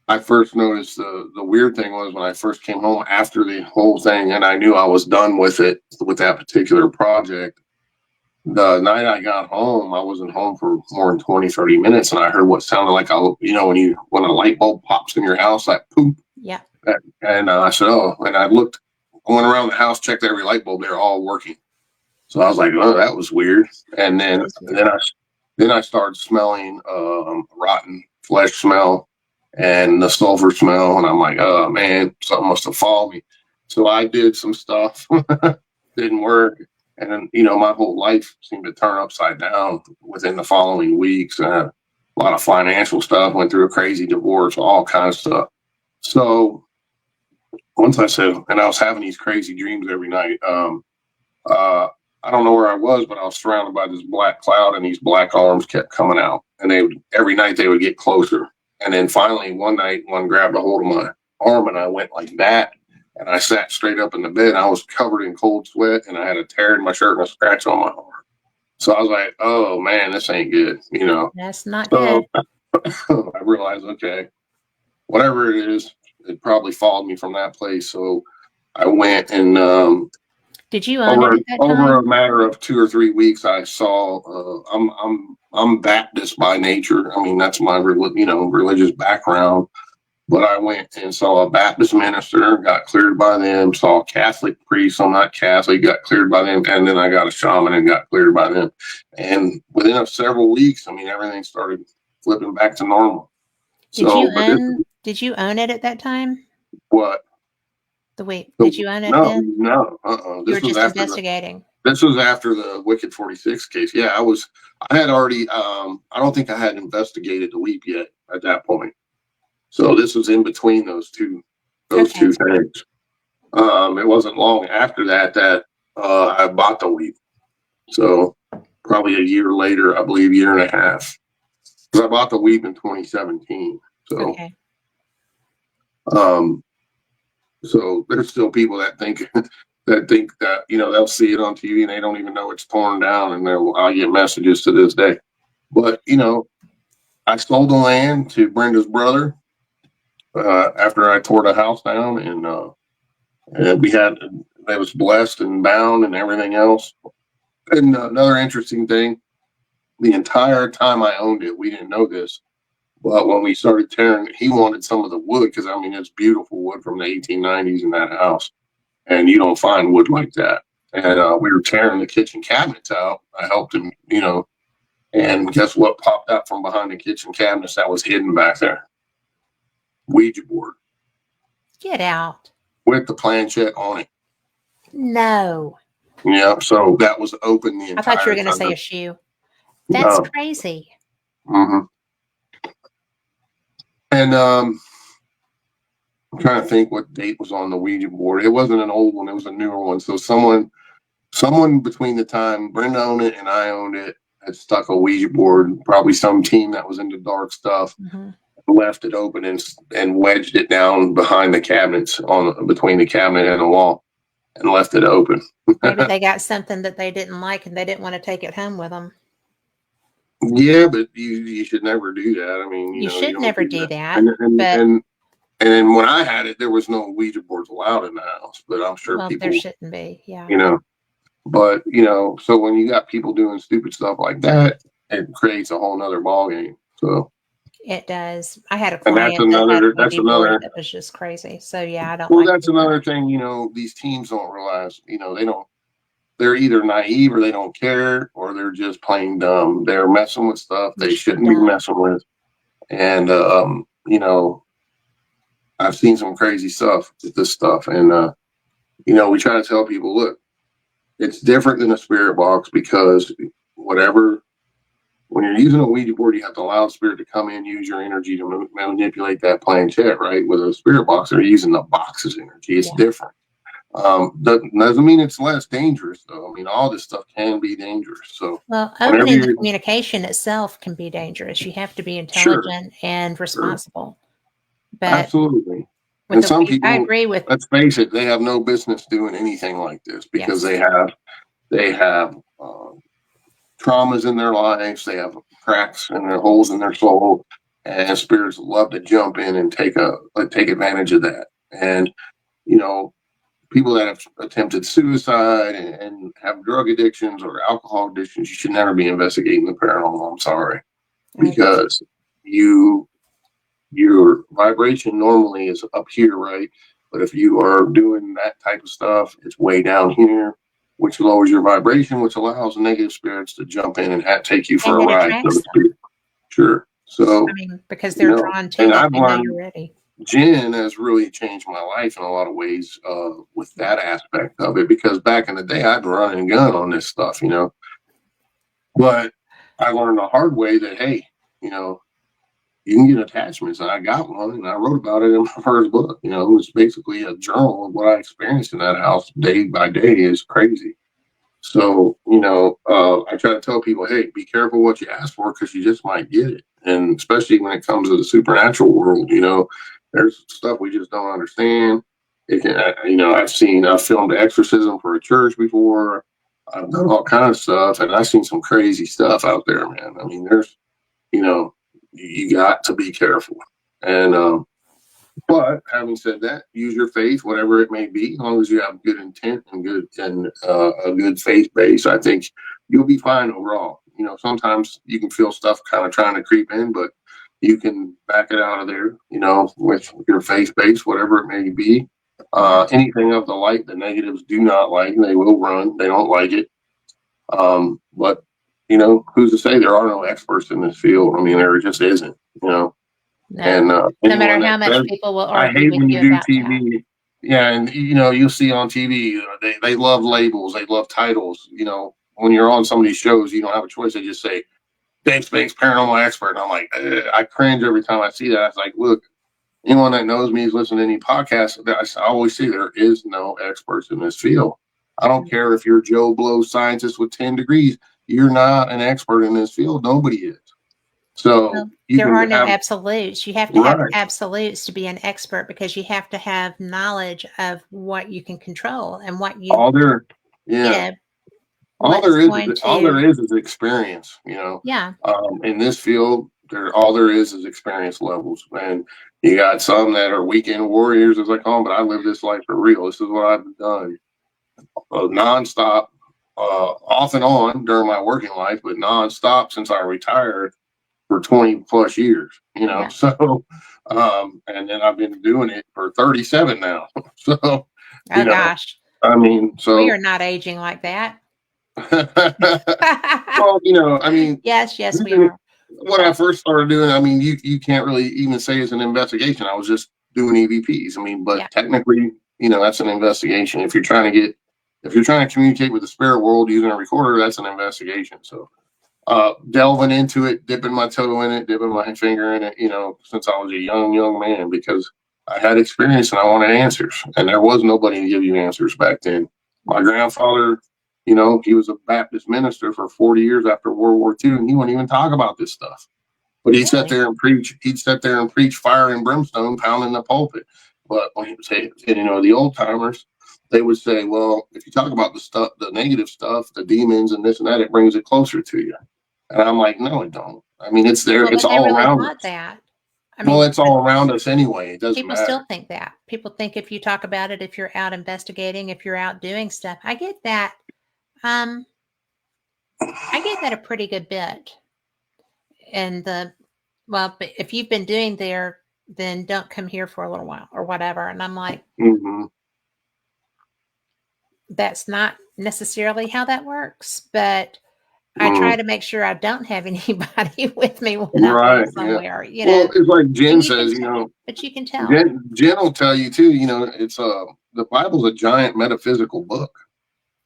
I first noticed the weird thing was when I first came home after the whole thing, and I knew I was done with it with that particular project. The night I got home, I wasn't home for more than 20, 30 minutes, and I heard what sounded like when a light bulb pops in your house, like poop. Yeah. And I said, "Oh," and I looked, went around the house, checked every light bulb; they're all working. So I was like, "Oh, that was weird." And That then is weird. then I started smelling rotten flesh smell and the sulfur smell, and I'm like, "Oh man, something must have followed me." So I did some stuff, didn't work, and then my whole life seemed to turn upside down within the following weeks. I had a lot of financial stuff, went through a crazy divorce, all kinds of stuff. So once I said, and I was having these crazy dreams every night. Uh, I don't know where I was, but I was surrounded by this black cloud, and these black arms kept coming out, and every night they would get closer. And then finally, one night, one grabbed a hold of my arm, and I went like that, and I sat straight up in the bed. I was covered in cold sweat, and I had a tear in my shirt and a scratch on my arm. So I was like, "Oh man, this ain't good." That's not good. So I realized, okay, whatever it is, it probably followed me from that place. So I went and Did you own it over at that over a time? matter of 2 or 3 weeks, I saw. I'm Baptist by nature. I mean, that's my religious background. But I went and saw a Baptist minister, got cleared by them. Saw a Catholic priest. I'm not Catholic, got cleared by them, and then I got a shaman and got cleared by them. And within several weeks, I mean, everything started flipping back to normal. Did So, you but this own did you own it at that time? what The wait, the did you own it no then? no You were this was just after the investigating. This was after the Wicked 46 case. Yeah, I had already, I don't think I had investigated the leap yet at that point. So this was in between those Okay. two things. It wasn't long after that I bought the leap. So probably a year later, I believe, year and a half. Because I bought the leap in 2017. So, Okay. um, so there's still people that think that they'll see it on TV and they don't even know it's torn down, and I get messages to this day. But I sold the land to Brenda's brother after I tore the house down, and we had it was blessed and bound and everything else. And another interesting thing, the entire time I owned it, we didn't know this, but when we started tearing, he wanted some of the wood because I mean it's beautiful wood from the 1890s in that house, and you don't find wood like that. And we were tearing the kitchen cabinets out. I helped him, and guess what popped out from behind the kitchen cabinets that was hidden back there? Ouija board Get out. with the planchette on it. No. Yeah, so that was open the I thought you were entire going to say a time. shoe. That's No. crazy. hmm And I'm trying to think what date was on the Ouija board. It wasn't an old one; it was a newer one. So someone between the time Brenda owned it and I owned it had stuck a Ouija board. Probably some team that was into dark stuff Hmm. left it open and wedged it down behind the cabinets on between the cabinet and the wall and left it open. Maybe they got something that they didn't like and they didn't want to take it home with them. Yeah, but you should never do that. I mean, You you should don't never do do that. that. And and But and And then when I had it, there was no Ouija boards allowed in the house, but I'm sure Well, there people, shouldn't be. Yeah, you know, but so when you got people doing stupid stuff like that, it creates a whole nother ball game. So, it does. I had a and that's client that had a another, that's Ouija board another, that was just crazy. So yeah, I don't well, like that's it either. another thing, these teams don't realize, they're either naive or they don't care, or they're just plain dumb. They're messing with stuff You're they just shouldn't be dumb. messing with. And, I've seen some crazy stuff with this stuff. And, we try to tell people, look, it's different than a spirit box because whatever, when you're using a Ouija board, you have to allow the spirit to come in, use your energy to manipulate that planchette, right? With a spirit box, they're using the box's energy. It's Yeah. different. Doesn't mean it's less dangerous, though. I mean, all this stuff can be dangerous. So Well, whenever opening the you're communication itself can be dangerous. You have to be sure, intelligent and sure, responsible. But absolutely. with And the some I people, agree with let's face it, they have no business doing anything like this because yes. they have traumas in their lives, they have cracks and their holes in their soul, and spirits love to jump in and take advantage of that. And you know, people that have attempted suicide and have drug addictions or alcohol addictions, you should never be investigating the paranormal. I'm sorry, Okay. because you your vibration normally is up here, right? But if you are doing that type of stuff, it's way down here, which lowers your vibration, which allows negative spirits to jump in and take you for And a it ride, so to attracts them. speak. Sure. I So, mean, because they're drawn to and that. I've They know learned you're ready. gin has really changed my life in a lot of ways with that aspect of it because back in the day, I'd run and gun on this stuff. But I learned the hard way that, hey, you know, you can get attachments. And I got one and I wrote about it in my first book. It was basically a journal of what I experienced in that house day by day. Is crazy. So, I try to tell people, hey, be careful what you ask for because you just might get it. And especially when it comes to the supernatural world, there's stuff we just don't understand. It can, I've filmed exorcism for a church before. I've done all kinds of stuff and I've seen some crazy stuff out there, man. I mean, you know, you got to be careful. And, but having said that, use your faith, whatever it may be, as long as you have good intent and a good faith base. I think you'll be fine overall. Sometimes you can feel stuff kind of trying to creep in, but you can back it out of there. With your faith base, whatever it may be. Yeah. Anything of the light, the negatives do not like. They will run. They don't like it. But who's to say there are no experts in this field? I mean, there just isn't. No. And No matter anyone how that much says, people will I argue hate with when you you do about that. TV. Yeah, and you'll see on TV, they love labels, they love titles. When you're on some of these shows, you don't have a choice. They just say, Dave Spinks, paranormal expert. And I'm like, I cringe every time I see that. I was like, look, anyone that knows me is listening to any podcast. I always say there is no experts in this field. I don't care if you're Joe Blow scientist with 10 degrees. You're not an expert in this field. Nobody is. So Well, you there can are no have, absolutes. You have to have right. absolutes to be an expert because you have to have knowledge of what you can control and what All there, you yeah. know, what is going All there to, is experience. yeah. In this field, all there is experience levels, and you got some that are weekend warriors, as I call them. But I live this life for real. This is what I've done, nonstop, off and on during my working life, but nonstop since I retired for 20 plus years. Yeah. So, and then I've been doing it for 37 now. So, you Oh know, gosh. I mean, We are so. not aging like that. Well, I mean, Yes, yes, we are. when I first started doing, I mean, you can't really even say it's an investigation. I was just doing EVPs. I mean, Yeah. but technically, that's an investigation. If you're trying to communicate with the spirit world using a recorder, that's an investigation. So, delving into it, dipping my toe in it, dipping my finger in it, since I was a young man, because I had experience and I wanted answers, and there was nobody to give you answers back then. My grandfather, he was a Baptist minister for 40 years after World War II, and he wouldn't even talk about this stuff. But he'd sit Really? there and preach. He'd sit there and preach fire and brimstone, pounding the pulpit. But when he would say, the old timers, they would say, well, if you talk about the stuff, the negative stuff, the demons and this and that, it brings it closer to you. And I'm like, no, it don't. I mean, it's there. Well, It's but they all really around thought us. that. I Well, mean, it's all around us anyway. It doesn't people still matter. think that. People think if you talk about it, if you're out investigating, if you're out doing stuff, I get that. Um, I get that a pretty good bit. And but if you've been doing there, then don't come here for a little while or whatever. And I'm like, Hmm. that's not necessarily how that works. But I try Mm. to make sure I don't have anybody with me when I go Right. Yeah. somewhere, Well, it's like Jen and you can says, tell, but you can tell. Jen will tell you too, it's the Bible's a giant metaphysical book.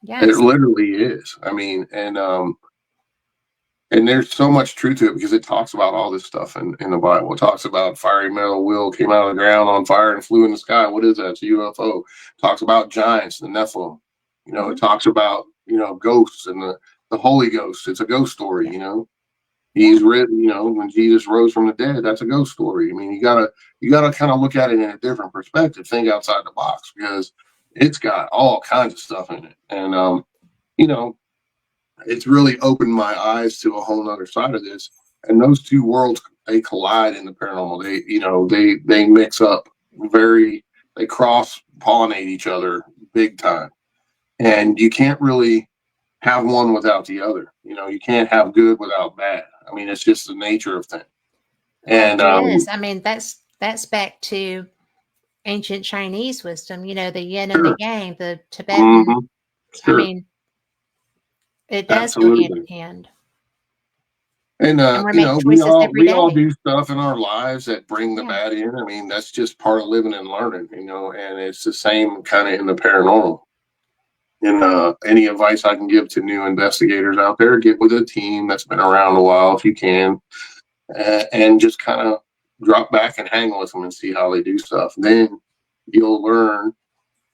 It Yes. literally is. I mean, and there's so much truth to it because it talks about all this stuff in the Bible. It talks about fiery metal wheel came out of the ground on fire and flew in the sky. What is that? It's a UFO. It talks about giants, the Nephilim. It Hmm. talks about, ghosts and the Holy Ghost. It's a ghost story, Yeah. Yeah. He's written, when Jesus rose from the dead, that's a ghost story. I mean, you gotta kind of look at it in a different perspective, think outside the box because it's got all kinds of stuff in it. And you know, it's really opened my eyes to a whole nother side of this. And those two worlds they collide in the paranormal. They mix up they cross pollinate each other big time. And you can't really have one without the other. You can't have good without bad. I mean, it's just the nature of things. Well, And it is. I mean, that's back to ancient Chinese wisdom, the yin and the sure, yang, the Tibetan. hmm, I sure, mean, it does go hand absolutely. in hand. And And we're making we choices all every we all day. do stuff in our lives that bring the Yeah. bad in. I mean, that's just part of living and learning, and it's the same kind of in the paranormal. And any advice I can give to new investigators out there, get with a team that's been around a while if you can, and just kind of drop back and hang with them and see how they do stuff. Then you'll learn,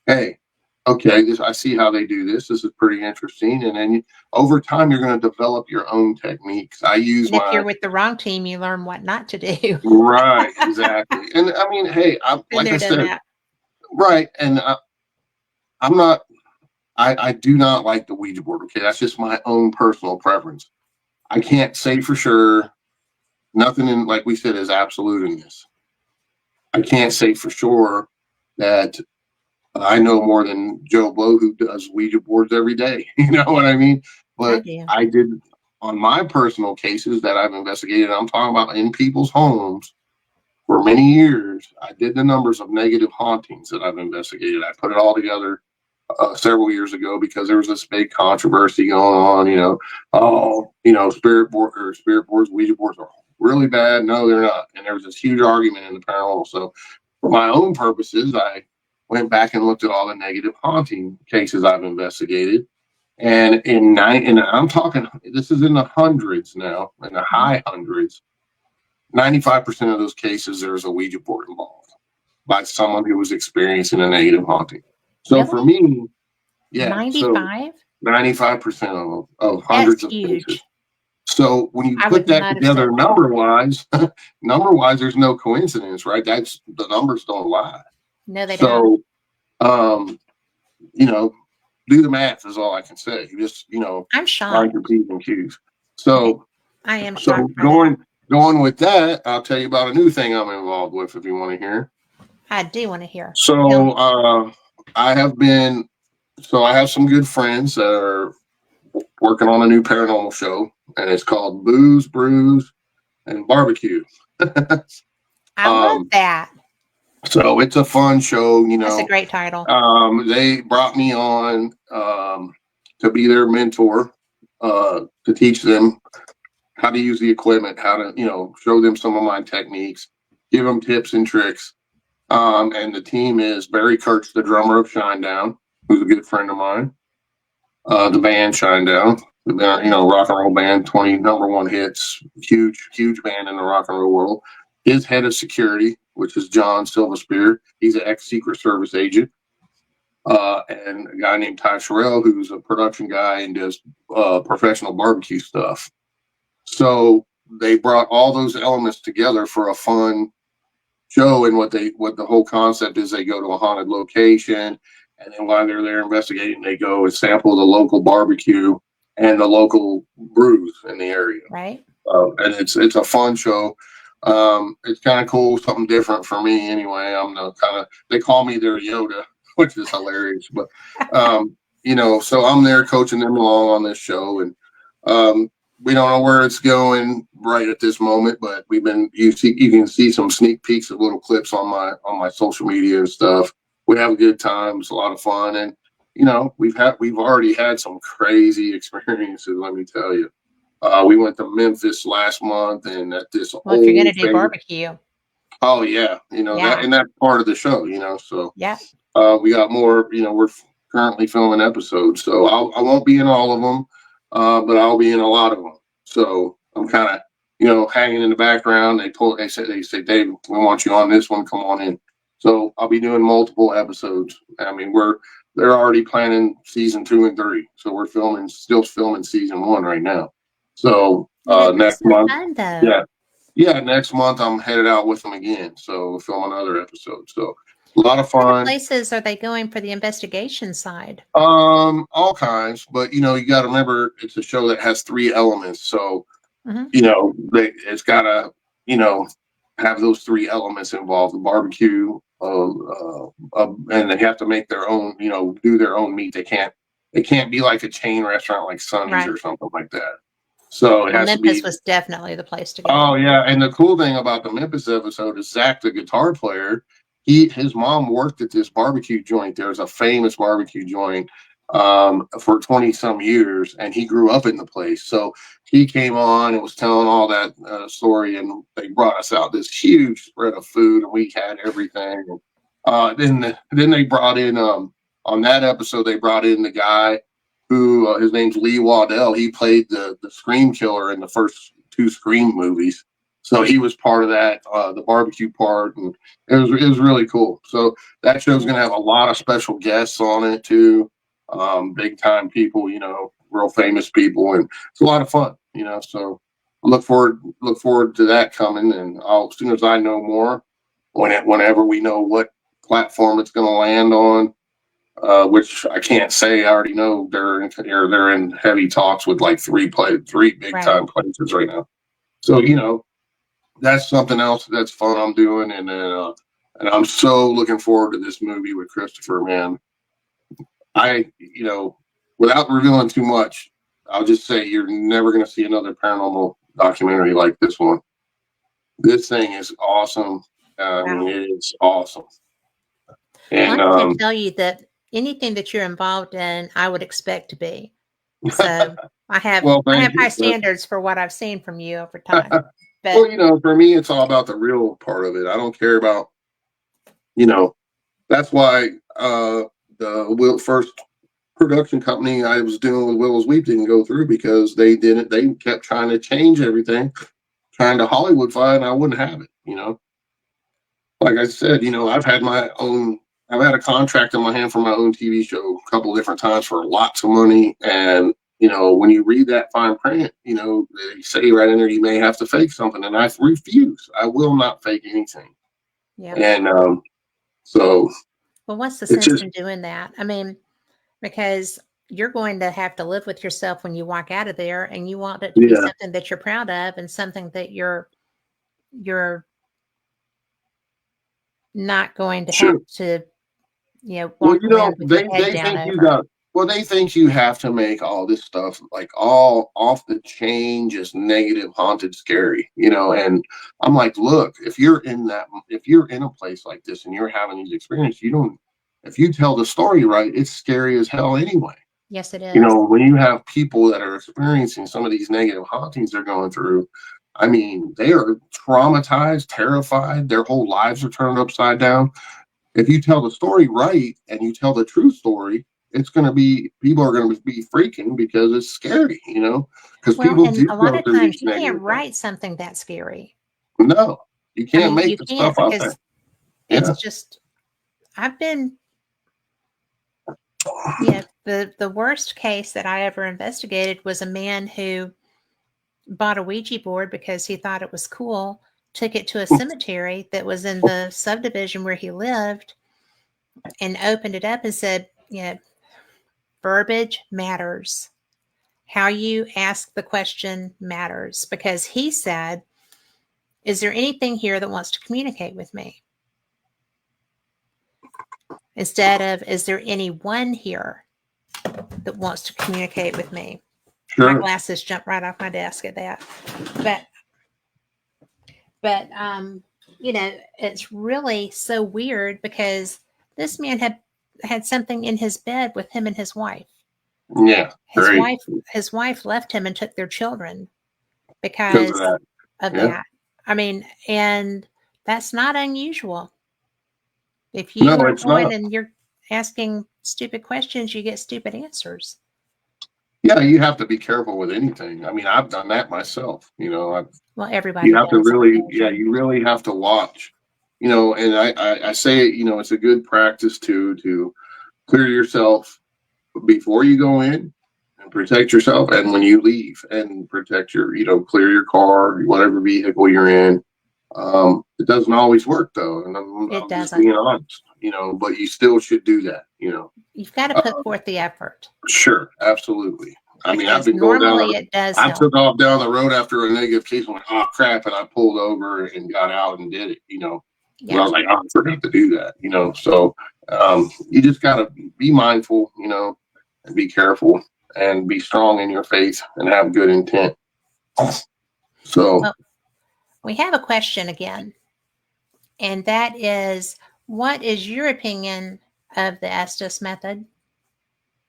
hey, okay, I see how they do this. This is pretty interesting. And then over time, you're going to develop your own techniques. I use And if my you're with the wrong team, you learn what not to do. right, exactly. And I mean, hey, Been like I there, done said, that. right. And I'm not, I do not like the Ouija board. Okay. That's just my own personal preference. I can't say for sure. Nothing in, like we said, is absolute in this. I can't say for sure that I know more than Joe Blow who does Ouija boards every day. You know what I mean? I But do. I did on my personal cases that I've investigated. I'm talking about in people's homes for many years. I did the numbers of negative hauntings that I've investigated. I put it all together several years ago because there was this big controversy going on. Spirit boards, Ouija boards are really bad. No, they're not. And there was this huge argument in the paranormal. So, for my own purposes, I went back and looked at all the negative haunting cases I've investigated. And and I'm talking, this is in the hundreds now, in the Mhm. high hundreds. 95% of those cases, there was a Ouija board involved by someone who was experiencing a negative haunting. So for Really? me, yeah, so 95? 95% of hundreds That's of cases. huge. So when you I put would that not have said together that. number wise, there's no coincidence, right? That's the numbers don't lie. No, they don't. So, um, you know, do the math is all I can say. You just, I'm find your shocked. P's and Q's. Okay. So, I am so shocked by that. going with that, I'll tell you about a new thing I'm involved with if you want to hear. I do want to hear. Tell So, me. I have been, so I have some good friends that are working on a new paranormal show, and it's called Booze, Brews, and Barbecue. I love um, that. so it's a fun show, That's a great title. They brought me on to be their mentor, to teach them how to use the equipment, how to, show them some of my techniques, give them tips and tricks. And the team is Barry Kurtz, the drummer of Shinedown, who's a good friend of mine. The band Shinedown, the band, rock and roll band, 20 number one hits, huge band in the rock and roll world. His head of security, which is John Silverspear, he's an ex Secret Service agent. And a guy named Ty Sherrill, who's a production guy and does professional barbecue stuff. So they brought all those elements together for a fun show. And what the whole concept is, they go to a haunted location, and then while they're there investigating, they go and sample the local barbecue and the local brews in the area. Right? And it's a fun show. It's kind of cool, something different for me anyway. I'm the kind of, they call me their Yoda, which is hilarious. But so I'm there coaching them along on this show, and um, we don't know where it's going right at this moment. But you can see some sneak peeks of little clips on my social media and stuff. We have a good time. It's a lot of fun, and we've already had some crazy experiences. Let me tell you. We went to Memphis last month, and at this Well, if you're going to old do famous. barbecue, Oh yeah, that, yeah, and that's part of the show. So yeah, we got more. We're currently filming episodes, so I won't be in all of them, but I'll be in a lot of them. So I'm kind of hanging in the background. They say Dave, we want you on this one. Come on in. So I'll be doing multiple episodes. I mean, they're already planning season 2 and 3, so we're still filming season 1 right now. So well, that is next so month, fun though. yeah, yeah, next month I'm headed out with them again. So we'll film another episode. So a lot of What kind of fun. places are they going for the investigation side? All kinds, but you got to remember it's a show that has 3 elements. So Hmm. it's got to you know have those 3 elements involved: the barbecue, and they have to make their own, do their own meat. They can't be like a chain restaurant like Sonny's Right. or something like that. So it Well, has to Memphis be. was definitely the place to go. Oh yeah, and the cool thing about the Memphis episode is Zach, the guitar player. His mom worked at this barbecue joint. There's a famous barbecue joint for 20 some years, and he grew up in the place. So he came on and was telling all that story, and they brought us out this huge spread of food, and we had everything. Then they brought in on that episode they brought in the guy who his name's Lee Waddell. He played the Scream Killer in the first 2 Scream movies. So he was part of that, the barbecue part, and it was really cool. So that show's That going to have is. a lot of special guests on it too, big time people, real famous people, and it's a lot of fun. So look forward to that coming, and as soon as I know more, whenever we know what platform it's going to land on, which I can't say. I already know they're in heavy talks with like three big Right. time places right now. So that's something else that's fun I'm doing, and I'm so looking forward to this movie with Christopher. Man, without revealing too much, I'll just say you're never going to see another paranormal documentary like this one. This thing is awesome. I mean, Wow. it is awesome, Well, and I'm going to tell you that anything that you're involved in, I would expect to be. So I have well, I thank have high you. standards for what I've seen from you over time. But Well, for me, it's all about the real part of it. I don't care about, you know, that's why first production company I was doing with Willow's Weep didn't go through because they kept trying to change everything, trying to Hollywoodify, and I wouldn't have it. Like I said, I've had a contract in my hand for my own TV show a couple different times for lots of money. And, when you read that fine print, they say right in there, you may have to fake something. And I refuse. I will not fake anything. yeah. And so Well, what's the it's sense just, in doing that? I mean, because you're going to have to live with yourself when you walk out of there, and you want it to be yeah, something that you're proud of and something that you're not going to have sure. to, Well, walk around with your head they down think over. they think you have to make all this stuff like all off the chain, just negative, haunted, scary, and I'm like, look, if you're in a place like this and you're having these experiences, if you tell the story right, it's scary as hell anyway. Yes, it is. When you have people that are experiencing some of these negative hauntings they're going through, I mean, they are traumatized, terrified, their whole lives are turned upside down. If you tell the story right and you tell the true story, people are going to be freaking because it's scary, because Well, people and do a lot go of through times these you can't negative things. write something that scary. No, you I can't mean, make you the can't stuff up there. because it's Yeah. just I've been the worst case that I ever investigated was a man who bought a Ouija board because he thought it was cool, took it to a cemetery that was in the subdivision where he lived, and opened it up and said, verbiage matters. How you ask the question matters, because he said Is there anything here that wants to communicate with me? Instead of, is there anyone here that wants to communicate with me? My Sure. glasses jumped right off my desk at that. But you know, it's really so weird because this man had something in his bed with him and his wife. Yeah. His Very. wife his wife left him and took their children Because of because that. of Yeah. that. I mean, and that's not unusual. If No, you are it's not. going and you're asking stupid questions, you get stupid answers. Yeah, you have to be careful with anything. I mean, I've done that myself. Well, You everybody have to does on really, yeah, occasion. you really have to watch. And I say, it's a good practice to clear yourself before you go in and protect yourself, and when you leave and protect clear your car, whatever vehicle you're in. It doesn't always work though, and It I'm just doesn't. being honest. But you still should do that. You've got to Uh, put forth the effort sure, absolutely. I mean, because normally it does I help. took off down the road after a negative case. I'm like, oh crap, and I pulled over and got out and did it. And I Yeah. was like, oh, I forgot to do that. So you just gotta be mindful, and be careful and be strong in your faith and have good intent. So, Well, we have a question again, and that is, what is your opinion of the Estes method?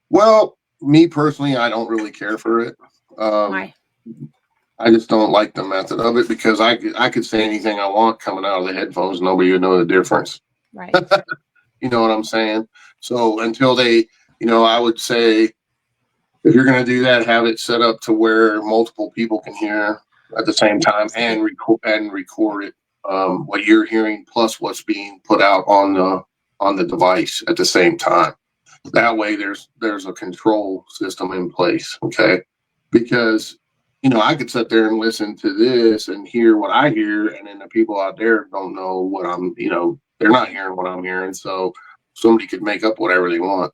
well, me personally, I don't really care for it. Um, Why? I just don't like the method of it because I could say anything I want coming out of the headphones. Nobody would know the difference. Right. You know what I'm saying? So until they, I would say if you're going to do that, have it set up to where multiple people can hear at the same time and record it, what you're hearing plus what's being put out on the device at the same time. That way, there's a control system in place. Okay, because I could sit there and listen to this and hear what I hear, and then the people out there don't know what they're not hearing what I'm hearing. So somebody could make up whatever they want.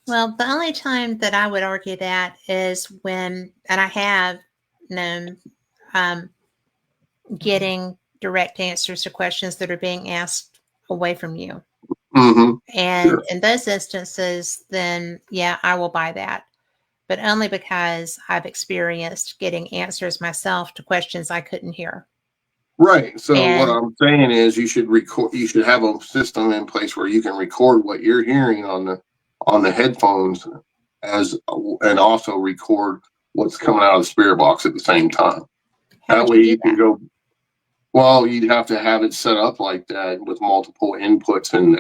Well, the only time that I would argue that is when, and I have known, um, getting direct answers to questions that are being asked away from you. Mm-hmm. And Sure. in those instances, then yeah, I will buy that. But only because I've experienced getting answers myself to questions I couldn't hear. Right. So what And I'm saying is you should record. You should have a system in place where you can record what you're hearing on the headphones as and also record what's coming out of the spirit box at the same time. how That would way you do you can that? go. Well, you'd have to have it set up like that with multiple inputs and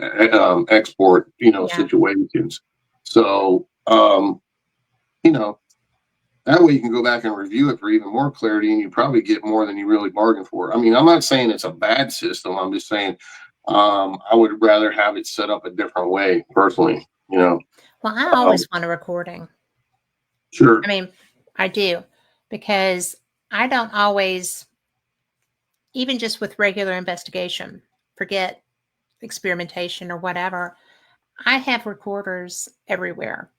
export, Yeah. situations. So, you know, that way you can go back and review it for even more clarity, and you probably get more than you really bargained for. I mean, I'm not saying it's a bad system. I'm just saying I would rather have it set up a different way, personally. Well, I Um, always want a recording. sure. I mean, I do, because I don't always, even just with regular investigation, forget experimentation or whatever, I have recorders everywhere,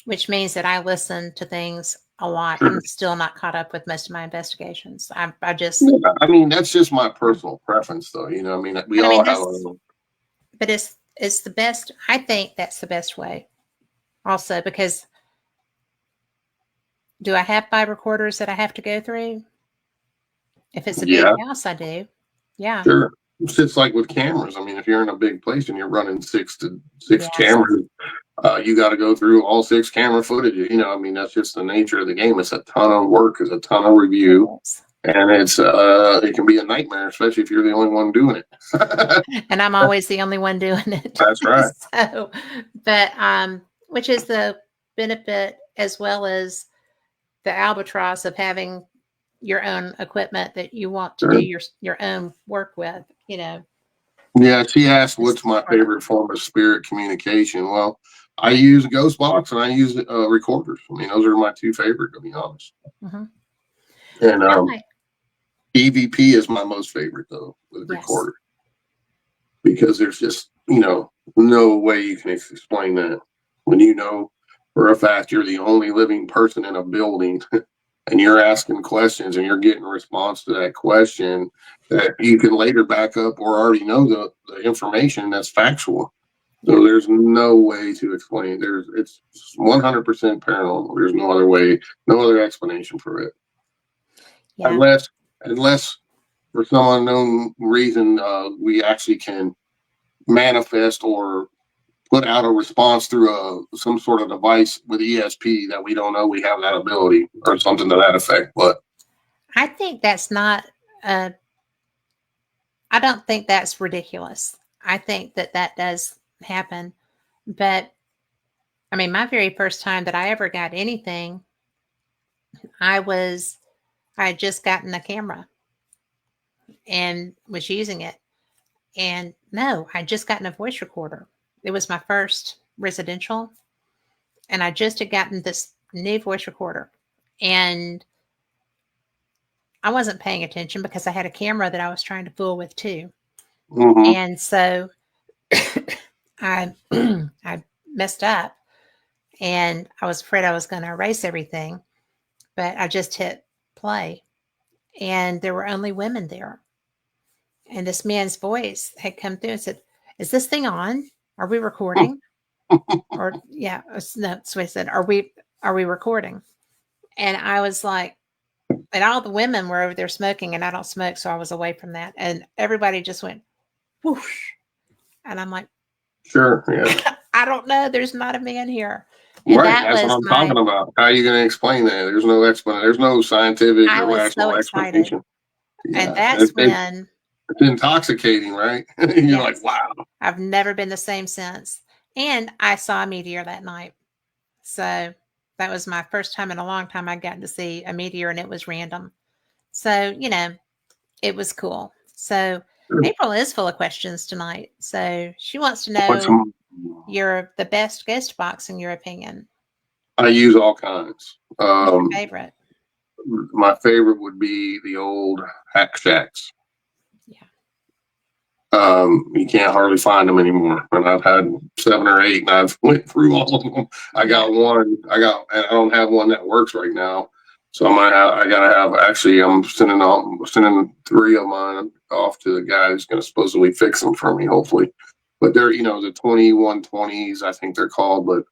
which means that I listen to things a lot. Sure. I'm still not caught up with most of my investigations. I just, Yeah, I mean, that's just my yeah. personal preference, though. I mean, we But I all mean, have our that's, own. but it's the best. I think that's the best way. Also, because do I have 5 recorders that I have to go through? If it's a big Yeah, house, I do. Yeah. sure. It's just like with cameras. I mean, if you're in a big place and you're running six Yes. cameras, you got to go through all six camera footage. I mean, that's just the nature of the game. It's a ton of work, it's a ton of It review, is. and it can be a nightmare, especially if you're the only one doing it. And I'm always the only one doing it. That's right. So, but which is the benefit as well as the albatross of having your own equipment that you want to do Sure. your own work with, Yeah, she asked, it's "What's my harder. favorite form of spirit communication?" Well, I use Ghost Box and I use recorders. I mean, those are my two favorite, to be honest. Hmm. And I like, EVP is my most favorite though, with yes. recorder, because there's just no way you can explain that when for a fact you're the only living person in a building and you're asking questions and you're getting a response to that question that you can later back up or already know the information that's factual. Yeah. So there's no way to explain it. It's 100% paranormal. There's no other way, no other explanation for it, Yeah. unless for some unknown reason we actually can manifest or put out a response through some sort of device with ESP that we don't know we have that ability or something to that effect. But I think that's not, uh, I don't think that's ridiculous. I think that that does happen. But I mean, my very first time that I ever got anything, I was, I had just gotten a camera and was using it. And no, I'd just gotten a voice recorder. It was my first residential. And I just had gotten this new voice recorder. And I wasn't paying attention because I had a camera that I was trying to fool with too. mm-hmm. And so I I messed up and I was afraid I was going to erase everything, but I just hit play and there were only women there. And this man's voice had come through and said, "Is this thing on? Are we recording?" Or yeah, no, so I said, are we recording?" And I was like, and all the women were over there smoking and I don't smoke, so I was away from that. And everybody just went whoosh. And I'm like, Sure, yeah. I don't know. There's not a man here. And Right, that that's what was I'm my, talking about. How are you going to explain that? There's no explanation. There's no scientific I or was so rational excited. explanation. And Yeah, that's when it's intoxicating, right? You're like, yes, wow. I've never been the same since. And I saw a meteor that night. So that was my first time in a long time I got to see a meteor and it was random. So, it was cool. So Sure. April is full of questions tonight. So she wants to What's know your the best ghost box in your opinion. I use all kinds. What's your favorite? My favorite would be the old hack shacks. Yeah. You can't hardly find them anymore. And I've had 7 or 8, and I've went through all of them. I Yeah. got one. And I don't have one that works right now. So I gotta have. Actually, I'm sending 3 of mine off to the guy who's going to supposedly fix them for me. Hopefully, but they're the 2120s. I think they're called, but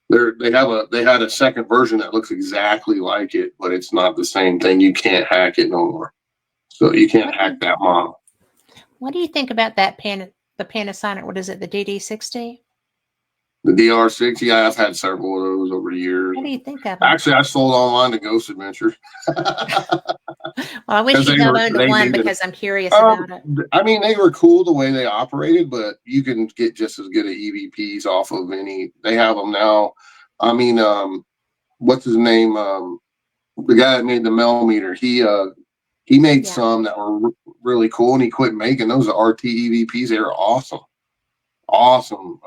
they had a second version that looks exactly like it, but it's not the same thing. You can't hack it no more. So you can't What do hack you that model. what do you think about that the Panasonic? What is it? The DD60? The DR60, I've had several of those over the years. What do you think of them? Actually, I sold online to Ghost Adventures Well, I wish because you'd held on to they one needed. because I'm curious about it. I mean, they were cool the way they operated, but you can get just as good at EVPs off of any. They have them now. I mean, what's his name? The guy that made the millimeter. He made Yeah. some that were really cool, and he quit making those RT EVPs. They were awesome. Awesome.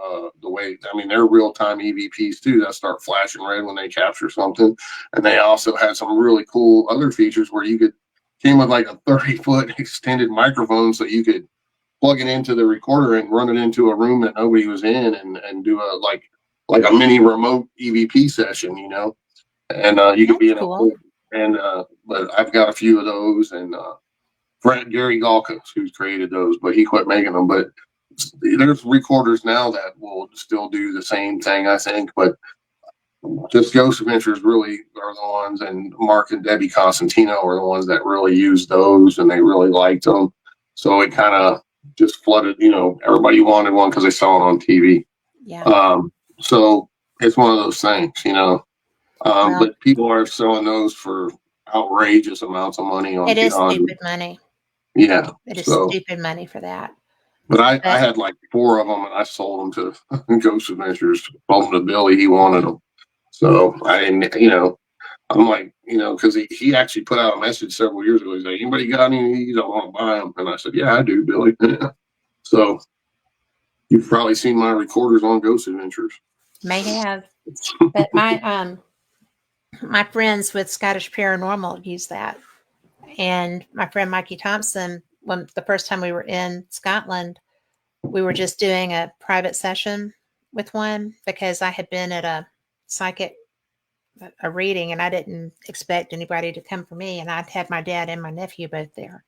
The way, I mean, they're real time EVPs too that start flashing red when they capture something. And they also had some really cool other features where you could came with like a 30-foot extended microphone so you could plug it into the recorder and run it into a room that nobody was in and do a like a mini remote EVP session, and you could be That's in a cool. and but I've got a few of those and Gary Galkos who's created those, but he quit making them. But there's recorders now that will still do the same thing, I think. But just Ghost Adventures really are the ones, and Mark and Debbie Constantino are the ones that really used those, and they really liked them. So it kind of just flooded. Everybody wanted one because they saw it on TV. Yeah. So it's one of those things. Well, But people are selling those for outrageous amounts of money it is on stupid money. yeah. It is So stupid money for that. but I But had like 4 of them, and I sold them to Ghost Adventures. Sold them to Billy. He wanted them, so I didn't. I'm like, because he actually put out a message several years ago. He's like, anybody got any? You don't want to buy them? And I said, yeah, I do, Billy. So you've probably seen my recorders on Ghost Adventures. may have. But my friends with Scottish Paranormal use that. And my friend Mikey Thompson, when the first time we were in Scotland, we were just doing a private session with one because I had been at a psychic a reading, and I didn't expect anybody to come for me, and I'd had my dad and my nephew both there,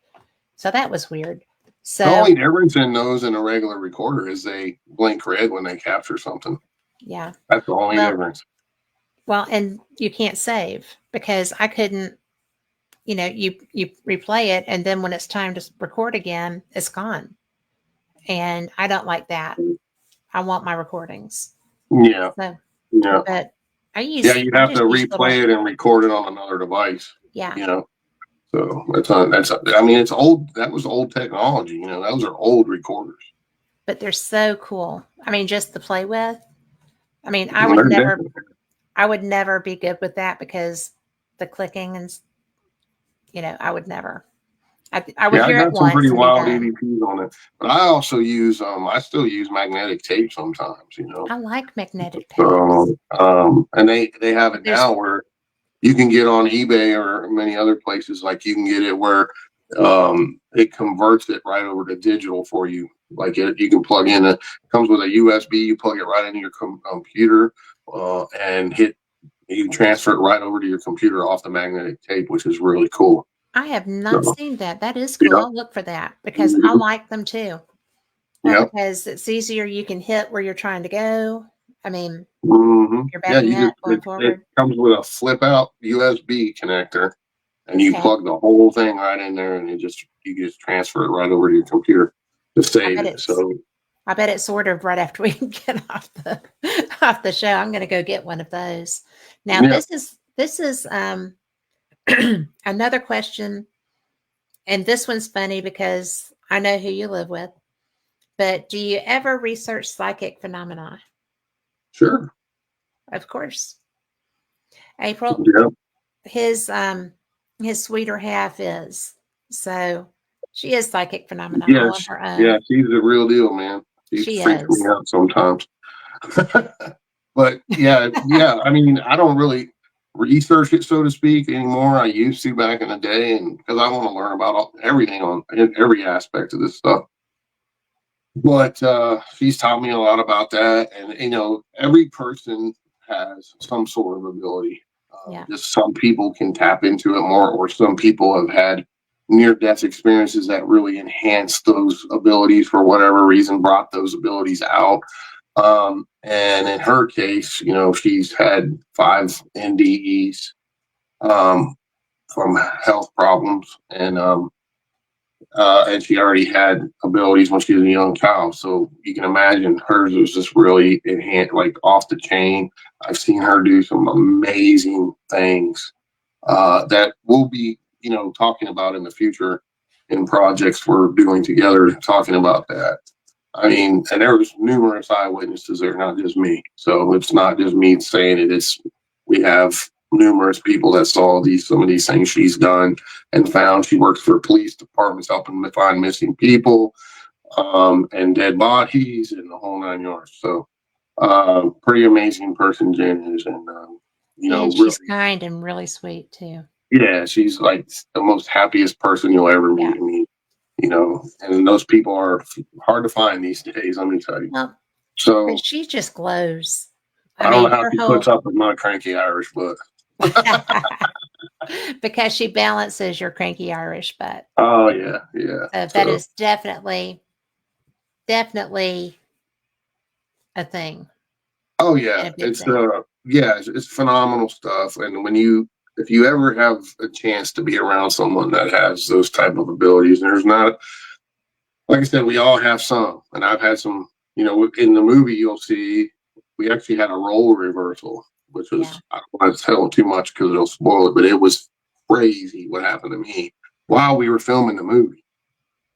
so that was weird. The So only difference in those and a regular recorder is they blink red when they capture something. yeah, That's the only well, difference. and you can't save because I couldn't. You replay it, and then when it's time to record again, it's gone, and I don't like that. I want my recordings. Yeah, So, yeah, but yeah. You I have to just use little, replay it and record it on another device. yeah, You know, so I mean, it's old. That was old technology. You know, those are old recorders. but they're so cool. I mean, just to play with. I mean, They're different. I would never be good with that because the clicking and I would never. I would Yeah, I hear it got some pretty once and be wild done. EVPs on it, but I also use I still use magnetic tape sometimes. You know, I like magnetic tapes, so and they have but it there's now where you can get on eBay or many other places, like you can get it where it converts it right over to digital for you. Like you can plug in it comes with a USB. You plug it right into your computer and hit. You can transfer it right over to your computer off the magnetic tape, which is really cool. I have not So seen that. That is cool. yeah, I'll look for that because I like them too. yeah. Because it's easier. You can hit where you're trying to go. I mean, you're Yeah. backing up, going It forward. comes with a flip out USB connector, and you Okay. plug the whole thing right in there, and you just transfer it right over to your computer to I save bet it. it's So I bet it's ordered right after we get off the off the show. I'm going to go get one of those. Now yeah, this is another question, and this one's funny because I know who you live with. But do you ever research psychic phenomena? sure. Of course, April. Yeah, His sweeter half is so. She is psychic phenomena all on yes, her yeah. own. She's the real deal, man. She She freaks me is. out sometimes. But yeah, yeah. I mean, I don't really research it, so to speak, anymore. I used to back in the day, and because I want to learn about everything on in every aspect of this stuff. But she's taught me a lot about that, and every person has some sort of ability. Yeah. Just some people can tap into it more, or some people have had near-death experiences that really enhanced those abilities for whatever reason, brought those abilities out. And in her case, she's had 5 NDEs from health problems, and she already had abilities when she was a young child. So you can imagine hers was just really enhanced, like off the chain. I've seen her do some amazing things that we'll be, talking about in the future in projects we're doing together, talking about that. I mean, and there was numerous eyewitnesses there, not just me. So it's not just me saying it. We have numerous people that saw some of these things she's done and found. She works for police departments helping find missing people and dead bodies and the whole 9 yards. So pretty amazing person Jen is, and And she's really, kind and really sweet too. yeah, she's like the most happiest person you'll ever Yeah. meet. I mean, and those people are hard to find these days. Let me tell you. Well, but So she just glows. I I don't know mean, how her she puts whole up with my cranky Irish, but because she balances your cranky Irish butt. oh yeah, yeah. So that So is definitely a thing oh and yeah, a big thing. it's phenomenal stuff. And if you ever have a chance to be around someone that has those type of abilities, and there's not, like I said, we all have some, and I've had some. In the movie you'll see we actually had a role reversal, which Yeah. was, I don't want to tell too much because it'll spoil it, but it was crazy what happened to me while we were filming the movie.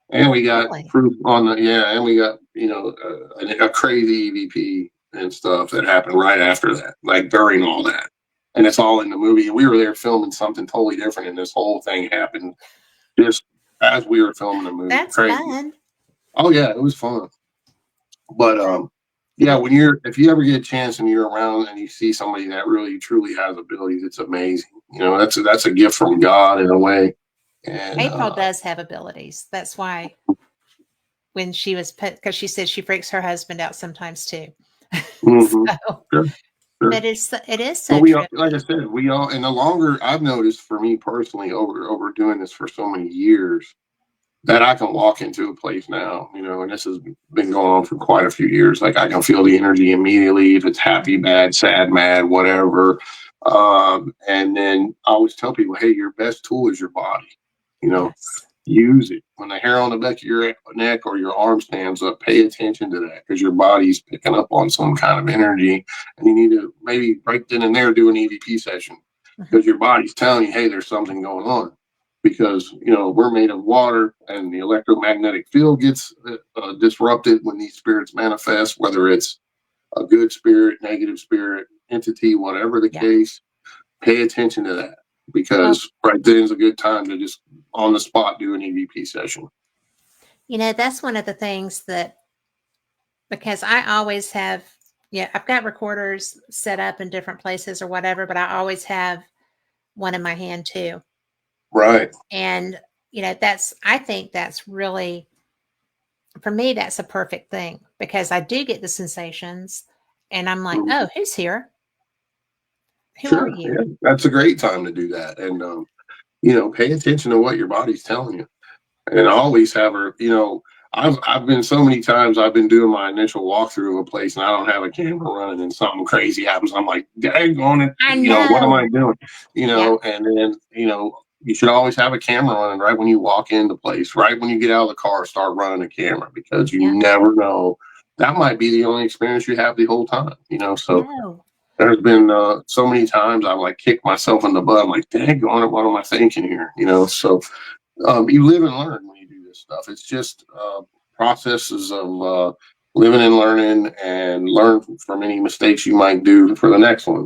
And we got Really? proof on and we got a crazy EVP and stuff that happened right after that, like during all that, and it's all in the movie. And we were there filming something totally different, and this whole thing happened just as we were filming the movie. That's Crazy. fun. Oh yeah, it was fun. But But yeah, but if you ever get a chance and you're around and you see somebody that really truly has abilities, it's amazing. That's a gift from God in a way. And April does have abilities. That's why when she was put, because she said she freaks her husband out sometimes too. mhm, So sure. Sure. but it is But so we all, like I trippy. said, we all, and the longer I've noticed for me personally over doing this for so many years, that I can walk into a place now, and this has been going on for quite a few years. Like I can feel the energy immediately, if it's happy, bad, sad, mad, whatever. And then I always tell people, hey, your best tool is your body. You know, Yes. use it. When the hair on the back of your neck or your arm stands up, pay attention to that because your body's picking up on some kind of energy, and you need to maybe right then and there do an EVP session Hmm. because your body's telling you, hey, there's something going on. Because we're made of water, and the electromagnetic field gets disrupted when these spirits manifest, whether it's a good spirit, negative spirit, entity, whatever the Yeah. case. Pay attention to that Well, because right then is a good time to just on the spot do an EVP session. that's one of the things that, because I always have, yeah, I've got recorders set up in different places or whatever, but I always have one in my hand too. Right. And, I think that's really, for me, that's a perfect thing because I do get the sensations and I'm like, Mhm. oh, who's here? Who are Sure. you? Yeah. That's a great time to do that. And, pay attention to what your body's telling you. And I always have her, I've been so many times I've been doing my initial walkthrough of a place and I don't have a camera running and something crazy happens. I'm like, dang on it, I what am know. I doing? Yep. And then, you should always have a camera running right when you walk into place, right when you get out of the car, start running a camera because you Yep. never know. That might be the only experience you have the whole time. I So know. there's been so many times I've like kicked myself in the butt. I'm like, dang on it, what am I thinking here? So you live and learn when you do this stuff. It's just processes of living and learning, and learn from any mistakes you might do for the next one.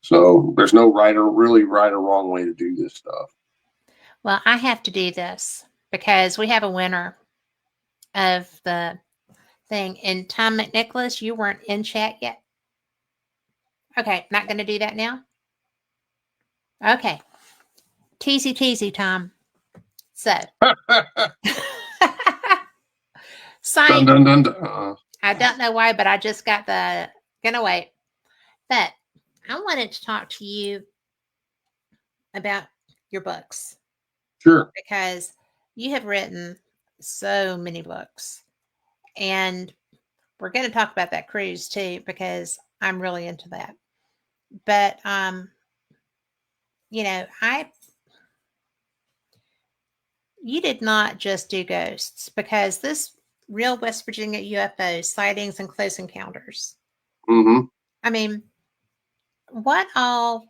So there's no right or wrong way to do this stuff. Well, I have to do this because we have a winner of the thing. And Tom McNicholas, you weren't in chat yet. Okay, not going to do that now. Okay, teasy teasy, Tom. So, Dun science. dun dun dun. I don't know why, but I just got the gonna wait. But I wanted to talk to you about your books Sure. because you have written so many books, and we're going to talk about that cruise too because I'm really into that. But I you did not just do ghosts because this real West Virginia UFO sightings and close encounters. Mm-hmm. I mean, what all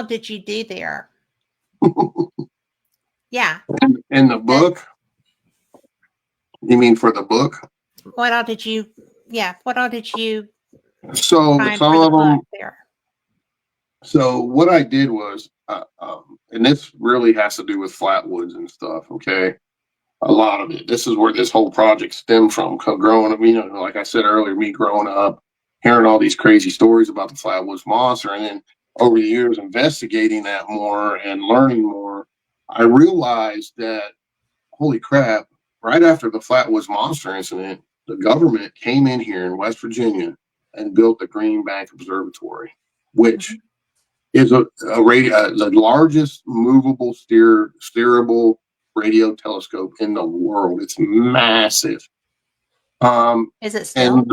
did you do there? Yeah. In the The, book, you mean for the book? what all did you yeah, what all did you So find some for the of book them. there? So what I did was, and this really has to do with flatwoods and stuff. Okay, a lot of it. This is where this whole project stemmed from. Growing up, like I said earlier, me growing up, hearing all these crazy stories about the Flatwoods Monster, and then over the years investigating that more and learning more, I realized that holy crap! Right after the Flatwoods Monster incident, the government came in here in West Virginia and built the Green Bank Observatory, which Mhm. is the largest movable steerable radio telescope in the world. It's massive. Is it still? And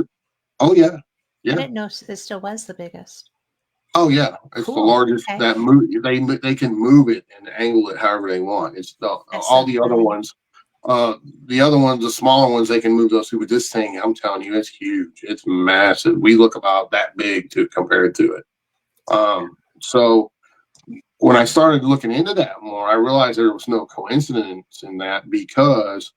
oh yeah, I yeah, didn't know it still was the biggest. oh yeah. It's the Cool. largest Okay. that move. They can move it and angle it however they want. It's That's all so the other funny. ones. The other ones, the smaller ones, they can move those too. But this thing, I'm telling you, it's huge. It's massive. We look about that big to compare it to it. So when I started looking into that more, I realized there was no coincidence in that because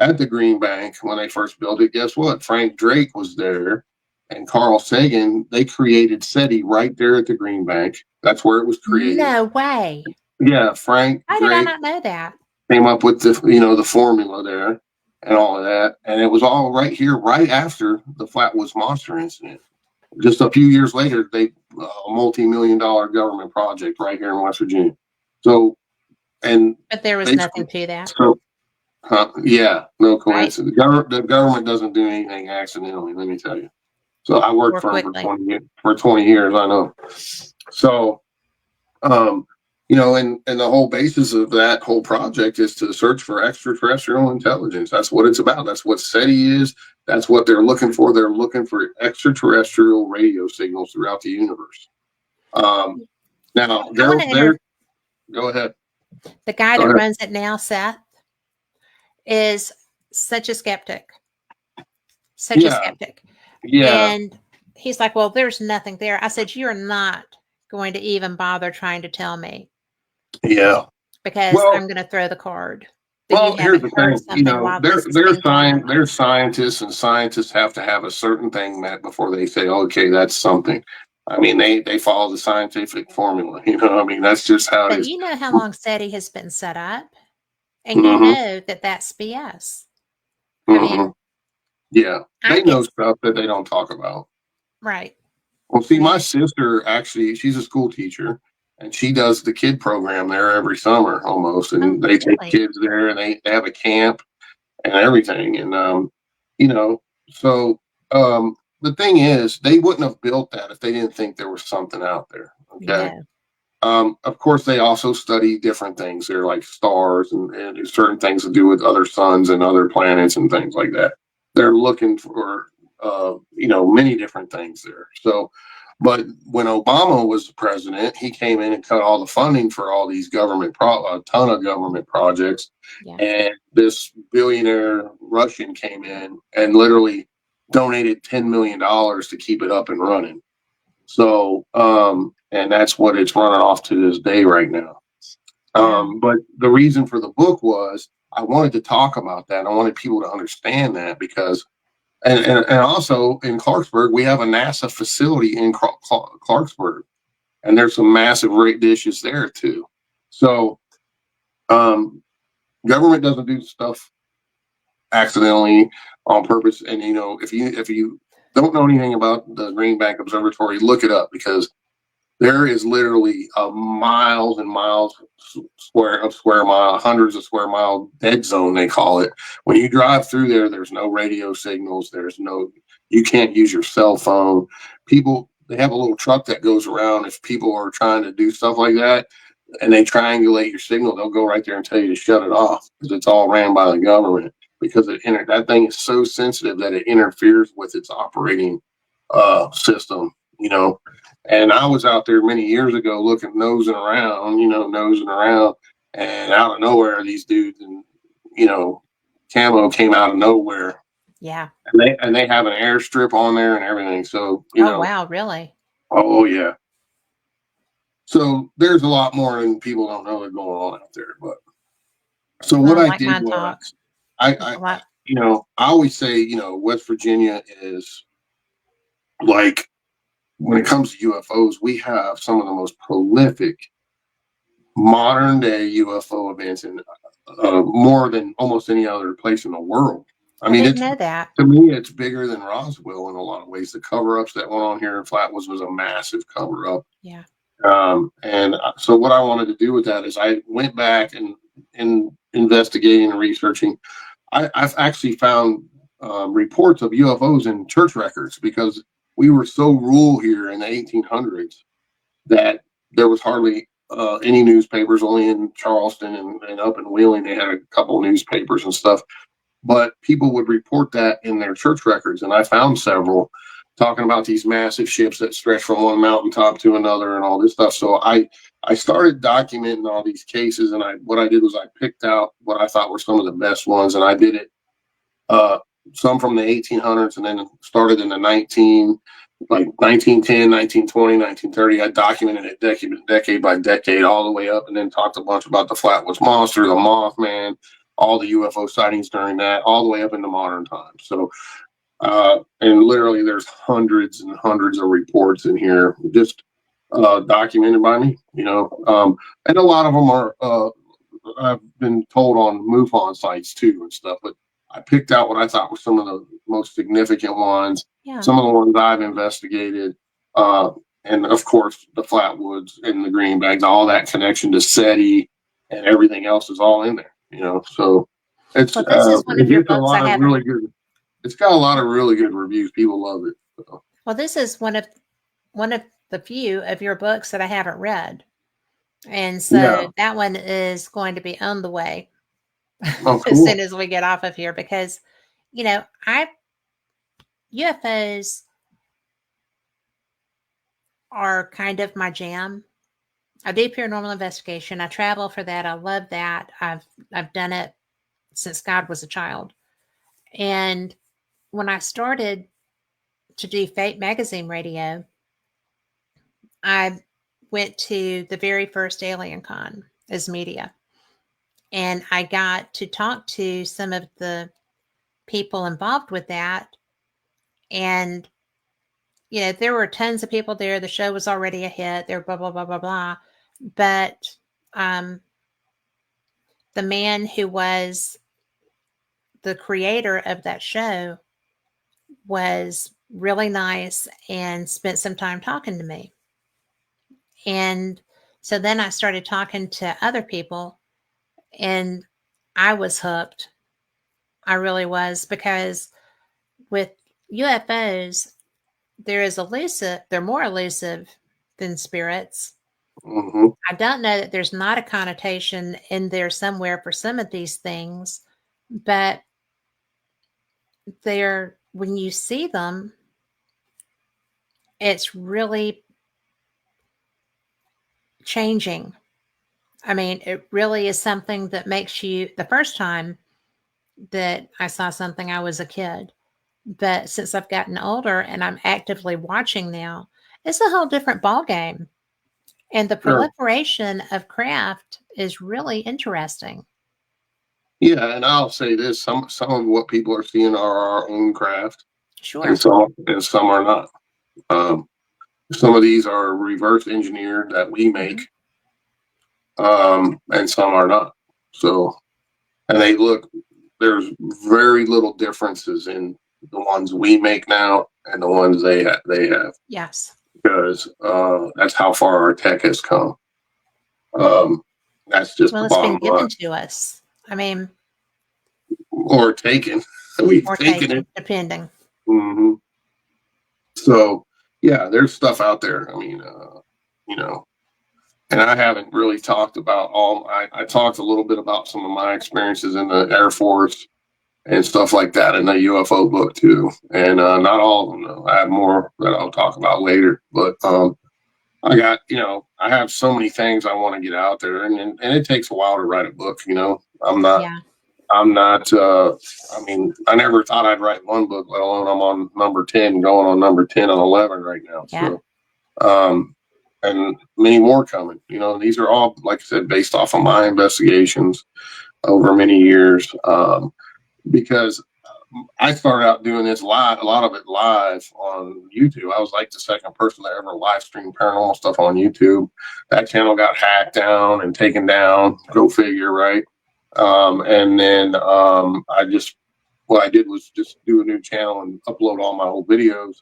at the Green Bank, when they first built it, guess what? Frank Drake was there and Carl Sagan. They created SETI right there at the Green Bank. That's where it was created. No way. Yeah, Frank How did I Drake not know that? came up with the formula there and all of that, and it was all right here, right after the Flatwoods Monster incident. Just a few years later, a multi-million-dollar government project right here in West Virginia. So, and But there was basically, nothing to that, so yeah, no right? coincidence. The government doesn't do anything accidentally. Let me tell you. So I worked More for him quickly. for 20 years. I know. So, um, and the whole basis of that whole project is to search for extraterrestrial intelligence. That's what it's about. That's what SETI is. That's what they're looking for. They're looking for extraterrestrial radio signals throughout the universe. Now, I want to go ahead. the guy Go that ahead. runs it now, Seth, is such a skeptic. Such a Yeah. skeptic. Yeah. And he's like, well, there's nothing there. I said, you're not going to even bother trying to tell me Yeah. because Well, I'm going to throw the card that you Well, here's haven't the heard thing. something while this has been going on. They're scientists, and scientists have to have a certain thing met before they say, okay, that's something. I mean, they follow the scientific formula. I mean, that's just how it But is. you know how long SETI has been set up, and you Mm-hmm. know that that's BS. I Mm-hmm. mean, Yeah, I they know get stuff that they don't talk about. right. Well, I see, mean, my sister actually, she's a school teacher, and she does the kid program there every summer almost, oh, and they take really? kids there, and they have a camp and everything. And you know, so the thing is, they wouldn't have built that if they didn't think there was something out there. Okay. No. Of course, they also study different things. They're like stars and certain things to do with other suns and other planets and things like that. They're looking for many different things there. So, but when Obama was the president, he came in and cut all the funding for all these a ton of government projects. Yeah. And this billionaire Russian came in and literally donated $10 million to keep it up and running. So, and that's what it's running off to this day right now. Wow. But the reason for the book was I wanted to talk about that. I wanted people to understand that because, and also in Clarksburg, we have a NASA facility in Clarksburg, and there's some massive dishes there too. So, um, government doesn't do stuff accidentally on purpose. And if you don't know anything about the Green Bank Observatory, look it up because there is literally a miles and miles square mile, hundreds of square mile dead zone, they call it. When you drive through there, there's no radio signals. You can't use your cell phone. They have a little truck that goes around. If people are trying to do stuff like that and they triangulate your signal, they'll go right there and tell you to shut it off because it's all ran by the government because that thing is so sensitive that it interferes with its operating system, and I was out there many years ago nosing around, and out of nowhere, these dudes and camo came out of nowhere, Yeah. and they have an airstrip on there and everything. So Oh, wow. Really? oh yeah. So there's a lot more than people don't know that's going on out there. But so what Well, I like did my was talk. I Well, I always say West Virginia is like when it comes to UFOs, we have some of the most prolific modern day UFO events in more than almost any other place in the world. I I mean, didn't it's know that. to me, it's bigger than Roswell in a lot of ways. The cover ups that went on here in Flatwoods was a massive cover up. Yeah. And so, what I wanted to do with that is I went back and in investigating and researching. I've actually found reports of UFOs in church records because we were so rural here in the 1800s that there was hardly any newspapers. Only in Charleston and up in Wheeling they had a couple of newspapers and stuff. But people would report that in their church records, and I found several talking about these massive ships that stretch from one mountaintop to another and all this stuff. So I started documenting all these cases, and what I did was I picked out what I thought were some of the best ones, and I did it uh, some from the 1800s, and then started in the 1910, 1920, 1930. I documented it decade by decade, all the way up, and then talked a bunch about the Flatwoods Monster, the Mothman, all the UFO sightings during that, all the way up into modern times. So, and literally, there's hundreds and hundreds of reports in here, just documented by me, and a lot of them are I've been told on MUFON sites too and stuff, but I picked out what I thought were some of the most significant ones, Yeah. some of the ones I've investigated, uh, and of course the Flatwoods and the Greenbacks, all that connection to SETI and everything else is all in there, So it's Well, this is one it of your gets a books I lot of haven't. really good. It's got a lot of really good reviews. People love it. So. Well, this is one of the few of your books that I haven't read. And so Yeah. that one is going to be on the way Oh, as soon cool. as we get off of here because, I UFOs are kind of my jam. I do paranormal investigation. I travel for that. I love that. I've done it since God was a child. And when I started to do Fate Magazine radio, I went to the very first Alien Con as media. And I got to talk to some of the people involved with that. And, there were tons of people there. The show was already a hit. There, blah, blah, blah, blah, blah. But um, the man who was the creator of that show was really nice and spent some time talking to me. And so then I started talking to other people, and I was hooked. I really was, because with UFOs, they're more elusive than spirits. Hmm. I don't know that there's not a connotation in there somewhere for some of these things, but when you see them, it's really changing. I mean, it really is something that makes you, the first time that I saw something, I was a kid. But since I've gotten older and I'm actively watching now, it's a whole different ball game. And the Sure. proliferation of craft is really interesting. Yeah, and I'll say this: some of what people are seeing are our own craft, and Sure. some are not. Um, some of these are reverse engineered that we make, Hmm. and some are not. So, and they look. There's very little differences in the ones we make now and the ones they have, Yes. because that's how far our tech has come. Um, that's just Well, the it's been bottom line. given to us. I mean, Or taken. We've or taken taken, it. depending. Hmm. So yeah, there's stuff out there. I mean, you know, and I haven't really talked about all. I talked a little bit about some of my experiences in the Air Force and stuff like that in the UFO book too, and not all of them though. I have more that I'll talk about later, but I got, I have so many things I want to get out there, and it takes a while to write a book. Yeah. I'm not. I mean, I never thought I'd write one book, let alone I'm on number 10, going on number 10 and 11 right now. Yeah. So, um, and many more coming. These are all, like I said, based off of my investigations over many years. Because I started out doing this live, a lot of it live on YouTube. I was like the second person that ever live streamed paranormal stuff on YouTube. That channel got hacked down and taken down. Go figure, right? And then what I did was just do a new channel and upload all my old videos.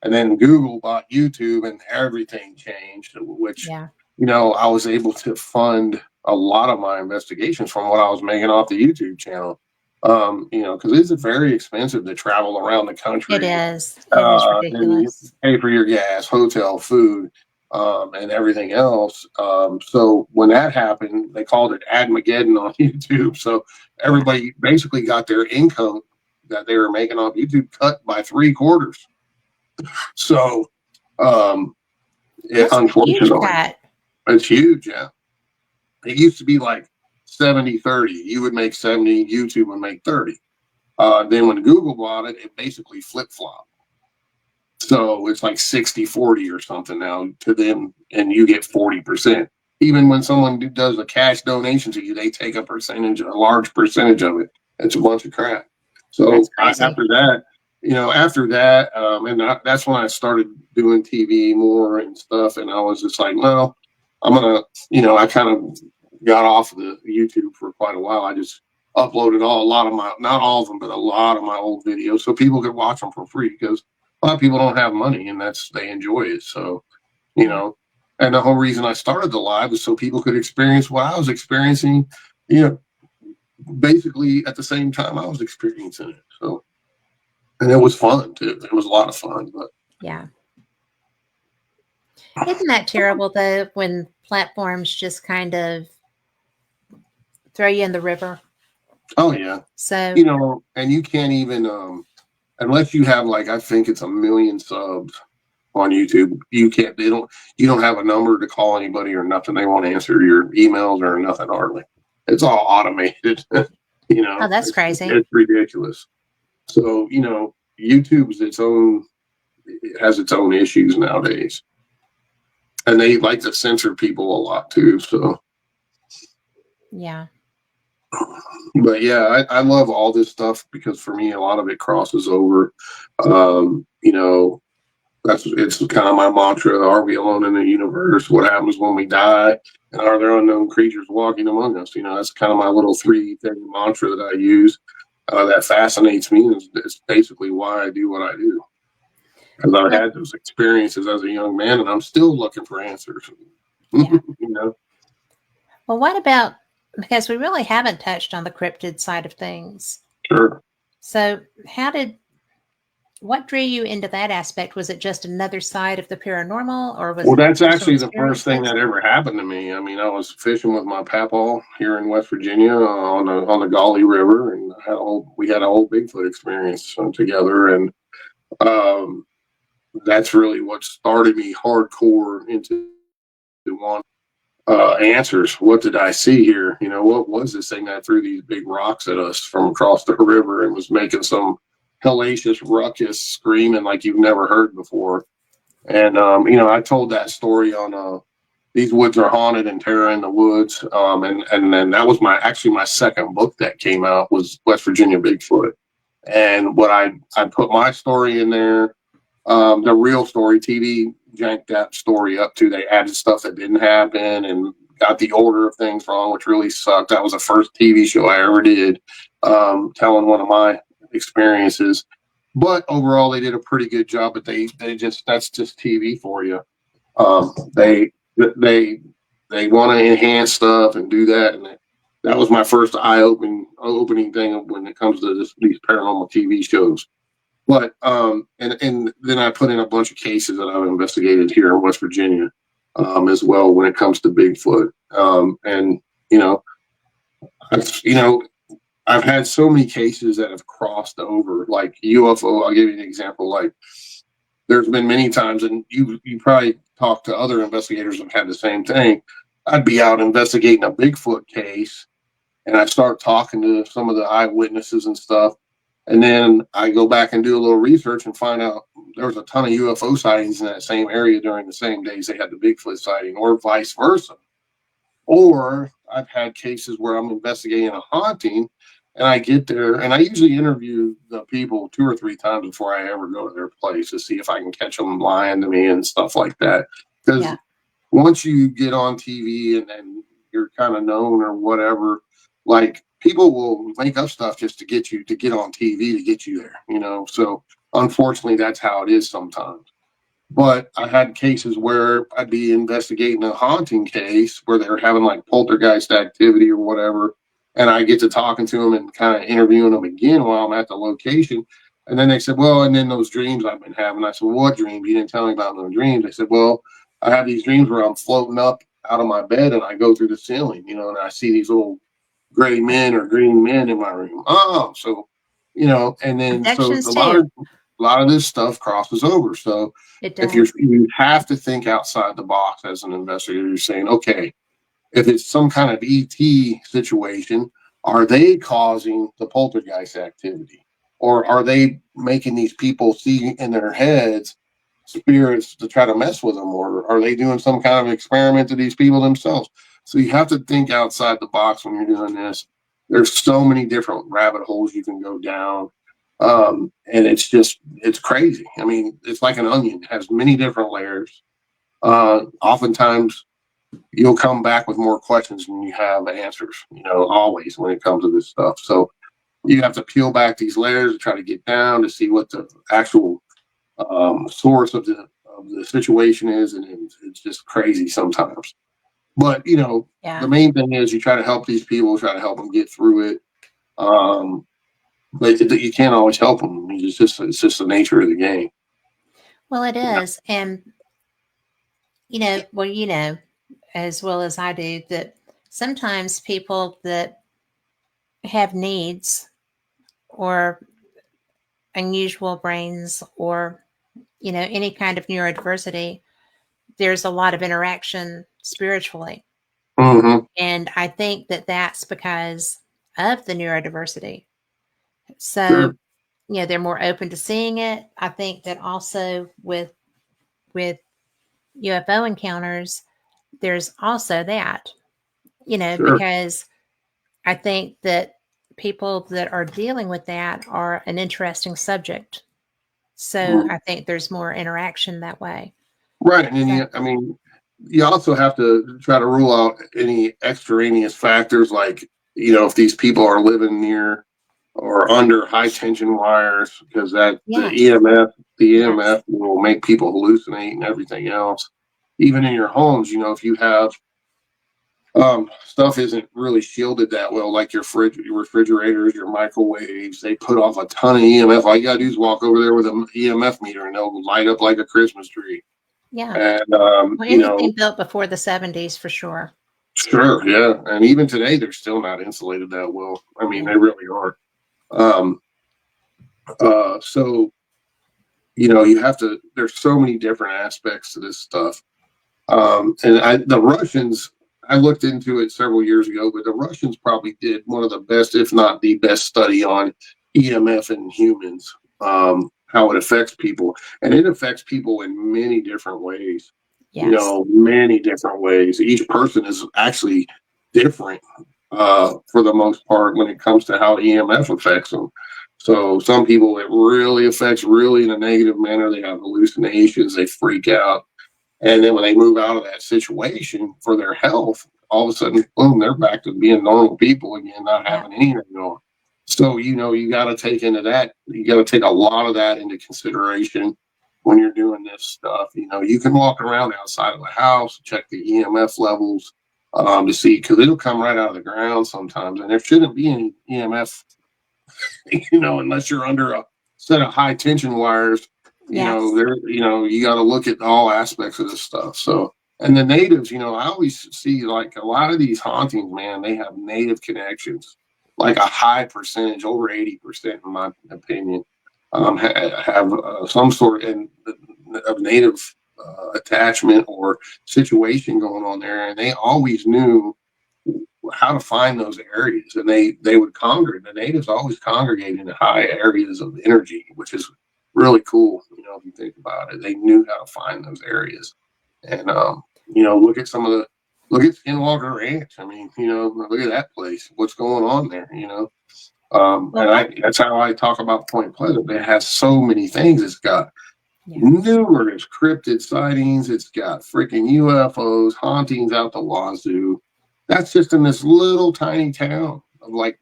And then Google bought YouTube and everything changed, which, Yeah. I was able to fund a lot of my investigations from what I was making off the YouTube channel. Because it's very expensive to travel around the It country, is. It is and you ridiculous. pay for your gas, hotel, food, and everything else. So when that happened, they called it Admageddon on YouTube. So Yeah. everybody basically got their income that they were making off YouTube cut by three quarters. So, That's a huge unfortunately, cut. it's huge. Yeah. It used to be like 70-30. You would make 70, YouTube would make 30. Then when Google bought it, it basically flip flopped. So it's like 60-40 or something now to them, and you get 40%. Even when someone does a cash donation to you, they take a percentage, a large percentage of it. It's a bunch of crap. That's So crazy. that's when I started doing TV more and stuff. And I was just like, well, I kind of got off of the YouTube for quite a while. I just uploaded a lot of my, not all of them, but a lot of my old videos so people could watch them for free, because a lot of people don't have money and they enjoy it. So, you Yeah. know, and the whole reason I started the live was so people could experience what I was experiencing, you know, basically at the same time I was experiencing it. So, and it was fun too. It was a lot of fun, but. Yeah. Isn't that terrible though when platforms just kind of throw you in the river? Oh yeah, So, and you can't even unless you have like I think it's 1 million subs on YouTube. You can't. They don't. You don't have a number to call anybody or nothing. They won't answer your emails or nothing. Hardly. It's all automated. oh, that's it's crazy. it's ridiculous. So YouTube's its own. It has its own issues nowadays, and they like to censor people a lot too. So, Yeah. but yeah, I love all this stuff because for me, a lot of it crosses over. Um, you know, it's kind of my mantra. Are we alone in the universe? What happens when we die? And are there unknown creatures walking among us? That's kind of my little 3 thing mantra that I use. That fascinates me. It's basically why I do what I do. Because I Well, had those experiences as a young man, and I'm still looking for answers. yeah. you know, Well, what about, because we really haven't touched on the cryptid side of things. sure. So, what drew you into that aspect? Was it just another side of the paranormal, or was Well, it that's personal actually the first thing experiences? that ever happened to me. I mean, I was fishing with my papaw here in West Virginia on the Gauley River, and we had a whole Bigfoot experience together, and um, that's really what started me hardcore into one answers. What did I see here? What was this thing that threw these big rocks at us from across the river and was making some hellacious ruckus, screaming like you've never heard before? And I told that story on These Woods Are Haunted and Terror in the Woods. And then that was my second book that came out was West Virginia Bigfoot. And what I put my story in there, the real story, TV janked that story up too. They added stuff that didn't happen and got the order of things wrong, which really sucked. That was the first TV show I ever did, telling one of my experiences. But overall, they did a pretty good job. But that's just TV for you. They they want to enhance stuff and do that, and that was my first opening thing when it comes to these paranormal TV shows. But and then I put in a bunch of cases that I've investigated here in West Virginia, as well when it comes to Bigfoot. And you know, I've had so many cases that have crossed over, like UFO. I'll give you an example. Like there's been many times, and you probably talked to other investigators that had the same thing. I'd be out investigating a Bigfoot case, and I start talking to some of the eyewitnesses and stuff. And then I go back and do a little research and find out there was a ton of UFO sightings in that same area during the same days they had the Bigfoot sighting, or vice versa. Or I've had cases where I'm investigating a haunting and I get there and I usually interview the people 2 or 3 times before I ever go to their place to see if I can catch them lying to me and stuff like that. Because Yeah. once you get on TV and you're kind of known or whatever, like people will make up stuff just to get you to get on TV to get you there. So unfortunately, that's how it is sometimes. But I had cases where I'd be investigating a haunting case where they were having like poltergeist activity or whatever. And I get to talking to them and kind of interviewing them again while I'm at the location. And then they said, well, and then those dreams I've been having. I said, well, what dreams? You didn't tell me about those dreams. They said, well, I have these dreams where I'm floating up out of my bed and I go through the ceiling, and I see these little gray men or green men in my room. Oh, so, and then so Abductions a lot too. of this stuff crosses over. So It if does. you have to think outside the box as an investigator, you're saying, okay, if it's some kind of ET situation, are they causing the poltergeist activity? Or are they making these people see in their heads spirits to try to mess with them? Or are they doing some kind of experiment to these people themselves? So you have to think outside the box when you're doing this. There's so many different rabbit holes you can go down. And it's crazy. I mean, it's like an onion, it has many different layers. Oftentimes you'll come back with more questions than you have answers, always when it comes to this stuff. So you have to peel back these layers to try to get down to see what the actual source of the situation is, and it's just crazy sometimes. But the Yeah. main thing is you try to help these people, try to help them get through it. But you can't always help them. It's just the nature of the game. Well, it is. And, well, as well as I do, that sometimes people that have needs or unusual brains or, any kind of neurodiversity, there's a lot of interaction spiritually. Mm-hmm. And I think that that's because of the neurodiversity. So, Sure. they're more open to seeing it. I think that also with UFO encounters, there's also that, Sure. because I think that people that are dealing with that are an interesting subject. So Mm. I think there's more interaction that way. Right. And then So, I mean, you also have to try to rule out any extraneous factors like, if these people are living near or under high tension wires, because that yes, the yes, EMF will make people hallucinate and everything else. Even in your homes, if you have stuff isn't really shielded that well, like your refrigerators, your microwaves, they put off a ton of EMF. All you gotta do is walk over there with an EMF meter and they'll light up like a Christmas tree. yeah. And Well, anything built before the 70s for sure. sure, yeah. And even today they're still not insulated that well. I mean, Yeah. they really aren't. Um so you have to, there's so many different aspects to this stuff. And the Russians, I looked into it several years ago, but the Russians probably did one of the best, if not the best, study on EMF in humans, how it affects people. And it affects people in many different ways, Yes. many different ways. Each person is actually different for the most part when it comes to how EMF affects them. So some people it really affects really in a negative manner. They have hallucinations, they freak out, and then when they move out of that situation for their health, all of a sudden, boom, they're back to being normal people again, not Yeah. having anything going. So, you got to take into that, you got to take a lot of that into consideration when you're doing this stuff. You can walk around outside of the house, check the EMF levels to see, because it'll come right out of the ground sometimes. And there shouldn't be any EMF, unless you're under a set of high tension wires. Yes. You got to look at all aspects of this stuff. So, and the natives, I always see like a lot of these hauntings, man, they have native connections, like a high percentage, over 80%, in my opinion, have some sort of native attachment or situation going on there. And they always knew how to find those areas, and they would congregate. The natives always congregate in high areas of energy, which is really cool. If you think about it, they knew how to find those areas. And look at look at Skinwalker Ranch. I mean, look at that place. What's going on there? Well, And that's how I talk about Point Pleasant. It has so many things. It's got yes. numerous cryptid sightings. It's got freaking UFOs, hauntings out the wazoo. That's just in this little tiny town of like,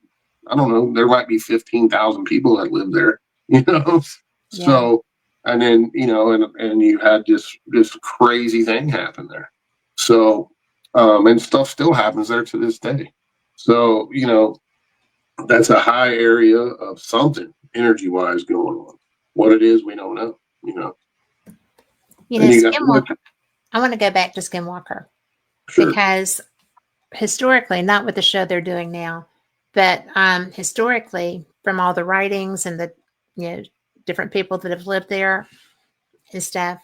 I don't know, there might be 15,000 people that live there, you know? Yeah. So, and then, and you had this crazy thing happen there. So, and stuff still happens there to this day. So, that's a high area of something energy wise going on. What it is, we don't know, and you got look. Skinwalker. I want to go back to Skinwalker Sure. because historically, not with the show they're doing now, but historically, from all the writings and the you know different people that have lived there and stuff,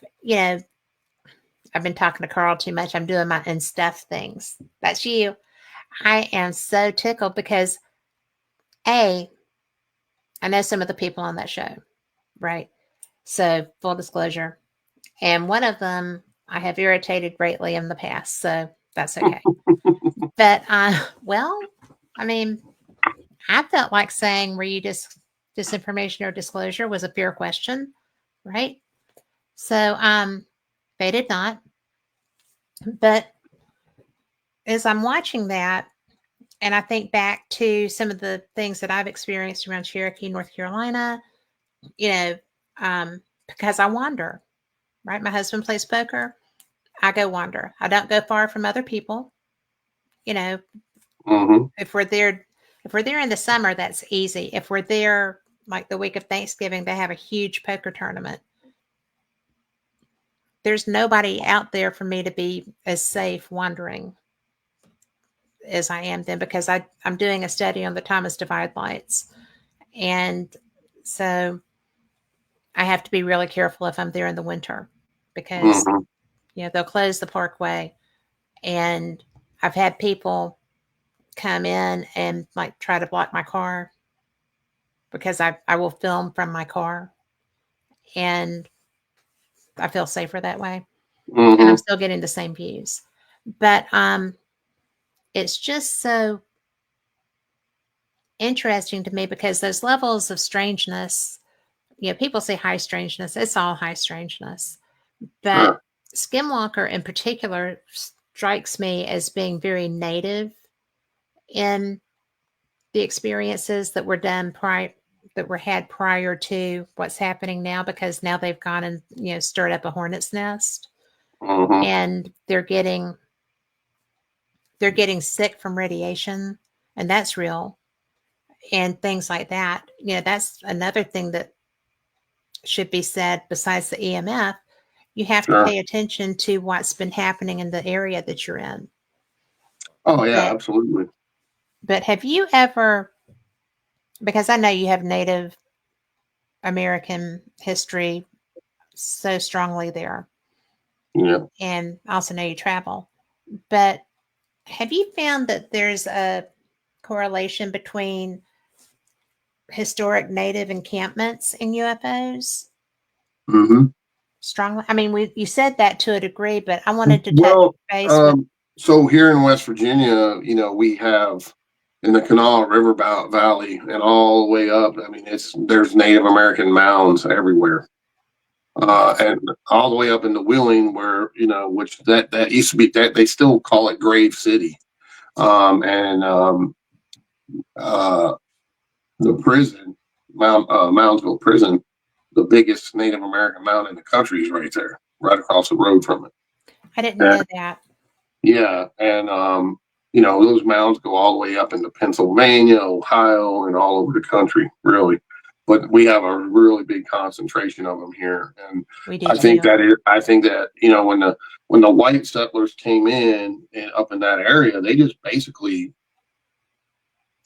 I've been talking to Carl too much. I'm doing my and stuff things. That's you. I am so tickled because a I know some of the people on that show, right? So full disclosure, and one of them I have irritated greatly in the past, so that's okay. But well, I mean, I felt like saying, were you just disinformation or disclosure was a fair question, right? So they did not. But as I'm watching that, and I think back to some of the things that I've experienced around Cherokee, North Carolina, you know, because I wander, right? My husband plays poker. I go wander. I don't go far from other people. You know, Hmm. if we're there, if we're there in the summer, that's easy. If we're there like the week of Thanksgiving, they have a huge poker tournament. there's nobody out there for me to be as safe wandering as I am then, because I'm doing a study on the Thomas Divide lights. And so I have to be really careful if I'm there in the winter, because, Hmm. they'll close the parkway. And I've had people come in and like try to block my car because I will film from my car, and I feel safer that way. And I'm Hmm. still getting the same views. But it's just so interesting to me because those levels of strangeness, people say high strangeness, it's all high strangeness. But Sure. Skinwalker in particular strikes me as being very native in the experiences that were done that were had prior to what's happening now, because now they've gone and stirred up a hornet's nest, Hmm. and they're getting sick from radiation, and that's real, and things like that. That's another thing that should be said besides the EMF. You have to Sure. pay attention to what's been happening in the area that you're in. Oh yeah, But absolutely. but have you ever, because I know you have Native American history so strongly there, Yeah. and also know you travel, but have you found that there's a correlation between historic Native encampments and UFOs? Hmm. Strongly. I mean, you said that to a degree, but I wanted to touch Well, base with. so here in West Virginia, we have in the Kanawha River Valley and all the way up. I mean, there's Native American mounds everywhere, Yeah. and all the way up into Wheeling, where which that used to be that they still call it Grave City, and uh, the prison, Moundsville Prison, the biggest Native American mound in the country is right there, right across the road from it. I didn't And know that. yeah, and those mounds go all the way up into Pennsylvania, Ohio, and all over the country, really. But we have a really big concentration of them here, and We do too. I think that when the white settlers came in and up in that area, they just basically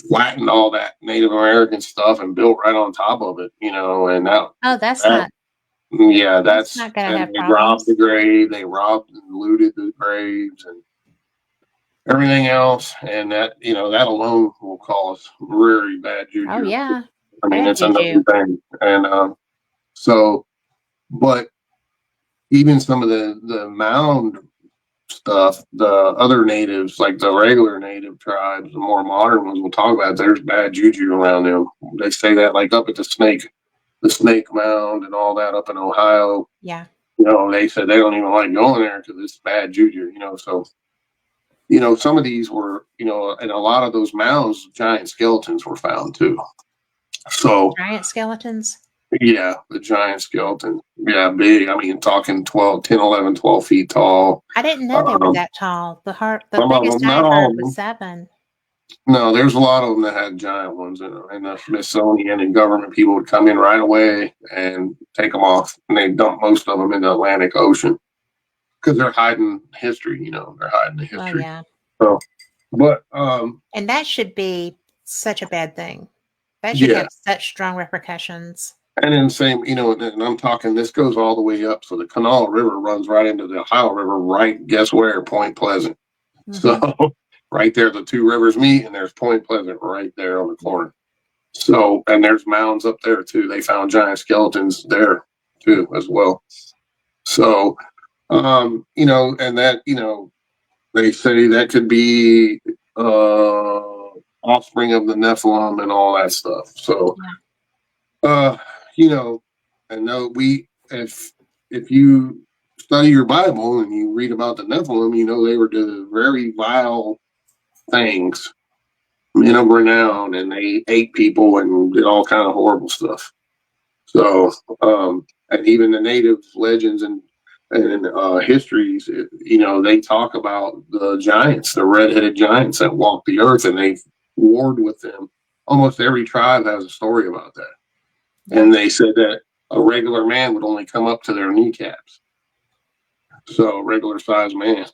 flattened all that Native American stuff and built right on top of it, and Oh, that's that not yeah, that's not going to and have they robbed the problems. grave, they robbed and looted the graves and everything else, and that alone will cause very bad Oh juju. yeah, I mean, bad it's another juju. thing, and so, but even some of the mound stuff, the other natives, like the regular native tribes, the more modern ones, we'll talk about. There's bad juju around them. They say that like up at the Snake Mound, and all that up in Ohio. Yeah. They said they don't even like going there because it's bad juju. So some of these were, and a lot of those mounds, giant skeletons were found too. So, Giant skeletons. yeah, the giant skeleton. Yeah, big. I mean, talking 12, 10, 11, 12 feet tall. I didn't know they were Um, that tall. The some of biggest them, I not had all heard of was them. 7. No, there's a lot of them that had giant ones in them. And the Smithsonian and government people would come in right away and take them off. And they dump most of them in the Atlantic Ocean because they're hiding history, they're hiding the Well, history. yeah. So, but, And that should be such a bad thing. That should yeah. have such strong repercussions. And then same, and I'm talking, this goes all the way up. So the Kanawha River runs right into the Ohio River, right? Guess where? Point Pleasant. So Mhm. right there, the two rivers meet, and there's Point Pleasant right there on the Yeah. corner. So, and there's mounds up there too. They found giant skeletons there too, as well. So, and that, they say that could be offspring of the Nephilim and all that stuff. So, Yeah. Uh, you know, and no, if you study your Bible and you read about the Nephilim, they were doing very vile things, men of renown, and they ate people and did all kind of horrible stuff. So, and even the native legends and histories, they talk about the giants, the red-headed giants that walked the earth, and they warred with them. Almost every tribe has a story about that. Yeah. And they said that a regular man would only come up to their kneecaps. So regular sized man.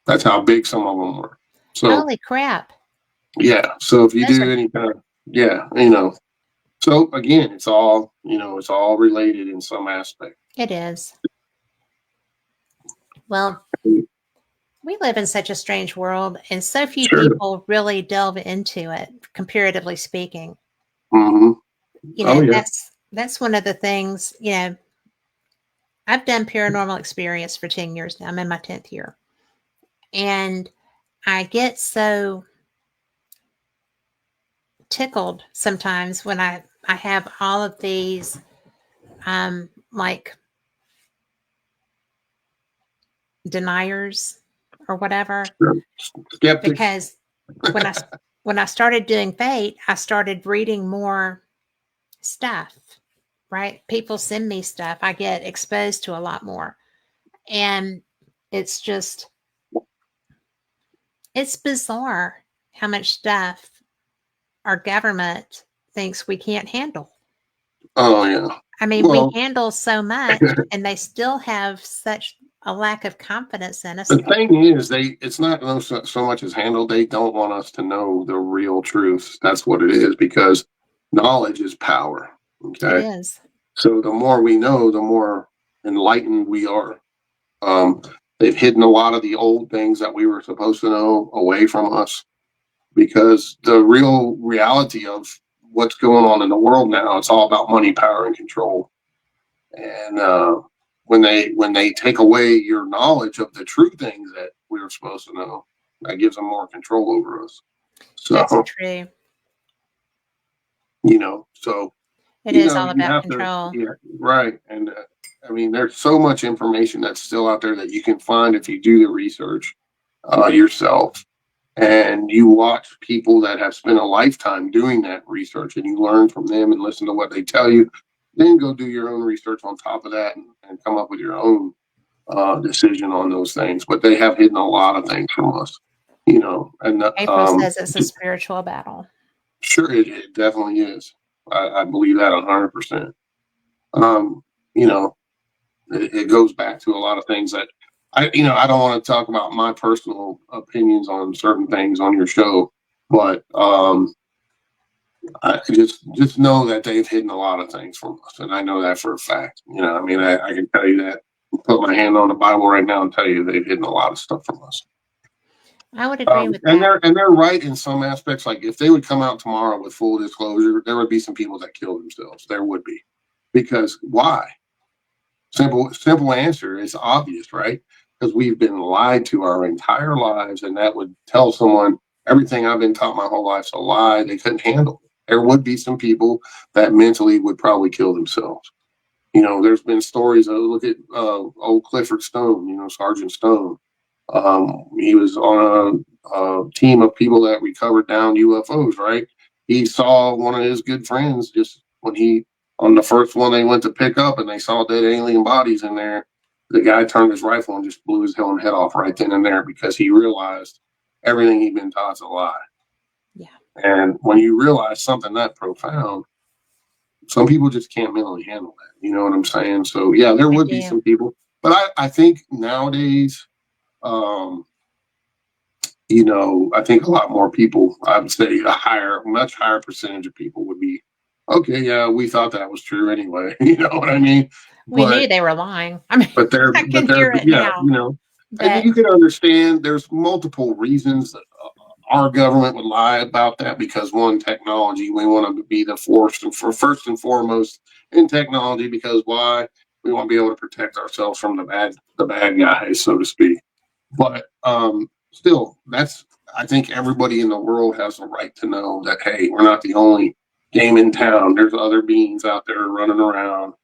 That's how big some of them were. So Holy crap. yeah. So if you Those are, do any kind of, yeah, so again, it's all related in some aspect. it is. Well, we live in such a strange world, and so few Sure. people really delve into it, comparatively speaking. Hmm. Oh yeah. That's one of the things, I've done paranormal experience for 10 years now. I'm in my 10th year. And I get so tickled sometimes when I have all of these like deniers or whatever, Sure. Skeptics. because when I when I started doing fate, I started reading more stuff, right? People send me stuff. I get exposed to a lot more. And it's just it's bizarre how much stuff our government thinks we can't handle. Oh yeah. I mean, we Well, handle so much and they still have such a lack of confidence in us. the thing is, it's not so much as handled. They don't want us to know the real truth. That's what it is, because knowledge is power. It Okay. is. So the more we know, the more enlightened we are. Um, they've hidden a lot of the old things that we were supposed to know away from us, because the real reality of what's going on in the world now, it's all about money, power, and control. And when they take away your knowledge of the true things that we were supposed to know, that gives them more control over us. That's So true. so It is all you about have to, control. yeah, right. And I mean, there's so much information that's still out there that you can find if you do the research yourself, and you watch people that have spent a lifetime doing that research, and you learn from them and listen to what they tell you. Then go do your own research on top of that, and come up with your own decision on those things. But they have hidden a lot of things from us, and April says it's a spiritual battle. sure, it definitely is. I believe that 100%. Um, you know, it goes back to a lot of things that I don't want to talk about my personal opinions on certain things on your show, but I just know that they've hidden a lot of things from us, and I know that for a fact. I mean, I can tell you that. Put my hand on the Bible right now and tell you they've hidden a lot of stuff from us. I would agree with And that. they're right in some aspects. Like if they would come out tomorrow with full disclosure, there would be some people that kill themselves. There would be, because why? Simple answer is obvious, right? Because we've been lied to our entire lives, and that would tell someone everything I've been taught my whole life's a lie. They couldn't handle it. There would be some people that mentally would probably kill themselves. There's been stories. Look at old Clifford Stone. Sergeant Stone. He was on a team of people that recovered down UFOs. Right? He saw one of his good friends just when he on the first one they went to pick up, and they saw dead alien bodies in there. The guy turned his rifle and just blew his own head off right then and there, because he realized everything he'd been taught is a lie. Yeah, And when you realize something that profound, some people just can't mentally handle that. You know what I'm saying? So yeah, there I would be do. some people, but I think nowadays, um, I think a lot more people, I would say much higher percentage of people would be, okay, yeah, we thought that was true anyway. You know what I mean? We knew But they were lying. I mean, I but can they're hear it yeah, now. and But you can understand there's multiple reasons that our government would lie about that, because one, technology, we want to be the force and for first and foremost in technology, because why? We want to be able to protect ourselves from the bad guys, so to speak. But still, I think everybody in the world has the right to know that, hey, we're not the only game in town. There's other beings out there running around,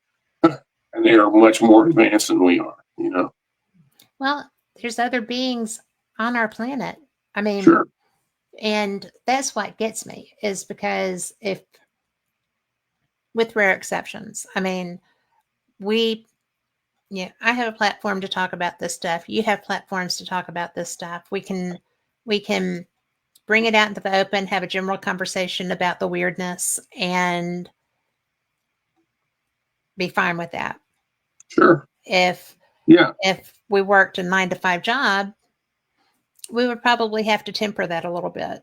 and they are much more advanced than we are. well, there's other beings on our planet. I mean, Sure. and that's what gets me is because if with rare exceptions, I mean, we yeah, I have a platform to talk about this stuff. You have platforms to talk about this stuff. We can bring it out into the open, have a general conversation about the weirdness, and be fine with that. Sure. If Yeah. If we worked a 9 to 5 job, we would probably have to temper that a little bit,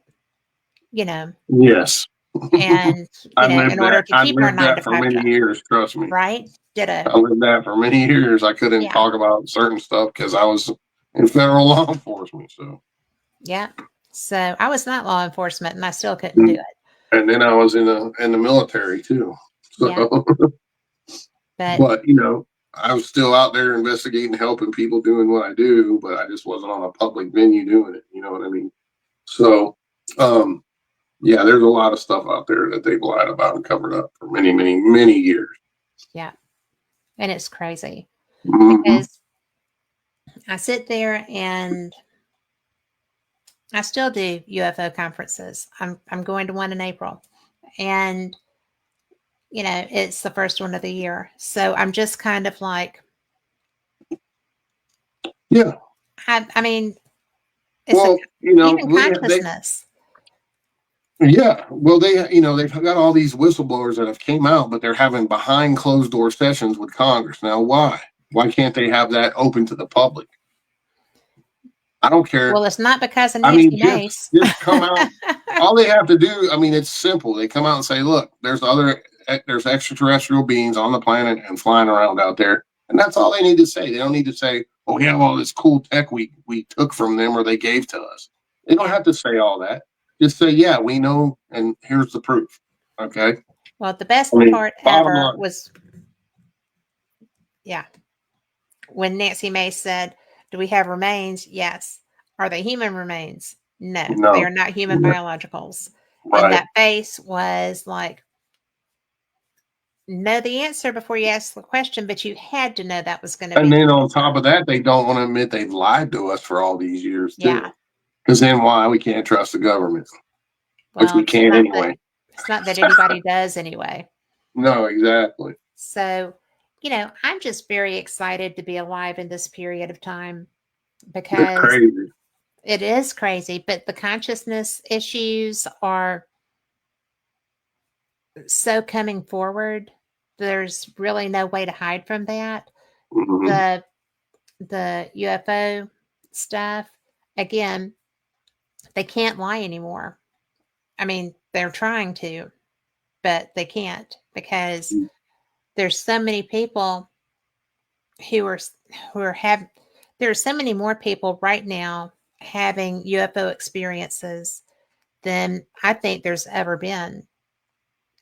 you know, Yes. and, I in lived order that. to I keep our lived nine that to for five many job, years. Trust me. right? Ditto. I lived that for many years. I couldn't Yeah. talk about certain stuff because I was in federal law enforcement. So, Yeah. So I was not law enforcement and I still couldn't do and it. then I was in the military too. Yeah. So, But but I was still out there investigating, helping people doing what I do, but I just wasn't on a public venue doing it. You know what I mean? So, um, yeah, there's a lot of stuff out there that they've lied about and covered up for many, many, many years. yeah, and it's crazy Hmm. because I sit there and I still do UFO conferences. I'm going to one in April, and it's the first one of the year. So I'm just kind of like, Yeah. I mean, it's a Well, human consciousness. yeah. Well, they've got all these whistleblowers that have came out, but they're having behind closed door sessions with Congress. Now, why? Why can't they have that open to the public? I don't care. Well, it's not because of I mean, Nancy just Mace. just come out. All they have to do, I mean, it's simple. They come out and say, "Look, there's extraterrestrial beings on the planet and flying around out there," and that's all they need to say. They don't need to say, "Oh, we have all this cool tech we took from them or they gave to us." They don't Yeah. have to say all that. Just say, "Yeah, we know, and here's the proof." Okay. Well, the I best mean, part bottom ever line. was, yeah, when Nancy Mace said, "Do we have remains?" Yes. Are they human remains? No, they are No. not human Yeah, biologicals. And right. that face was like, know the answer before you ask the question, but you had to know that was going to be And then the on top answer. of that, they don't want to admit they've lied to us for all these years Yeah. too. Because then why? We can't trust the government, which Well, we can't anyway. it's not that anybody does anyway. No, exactly. So, I'm just very excited to be alive in this period of time It's because crazy. it is crazy, but the consciousness issues are so coming forward. There's really no way to hide from that. Hmm. The the UFO stuff, again, they can't lie anymore. I mean, they're trying to, but they can't because there's so many people who are who are have there are so many more people right now having UFO experiences than I think there's ever been.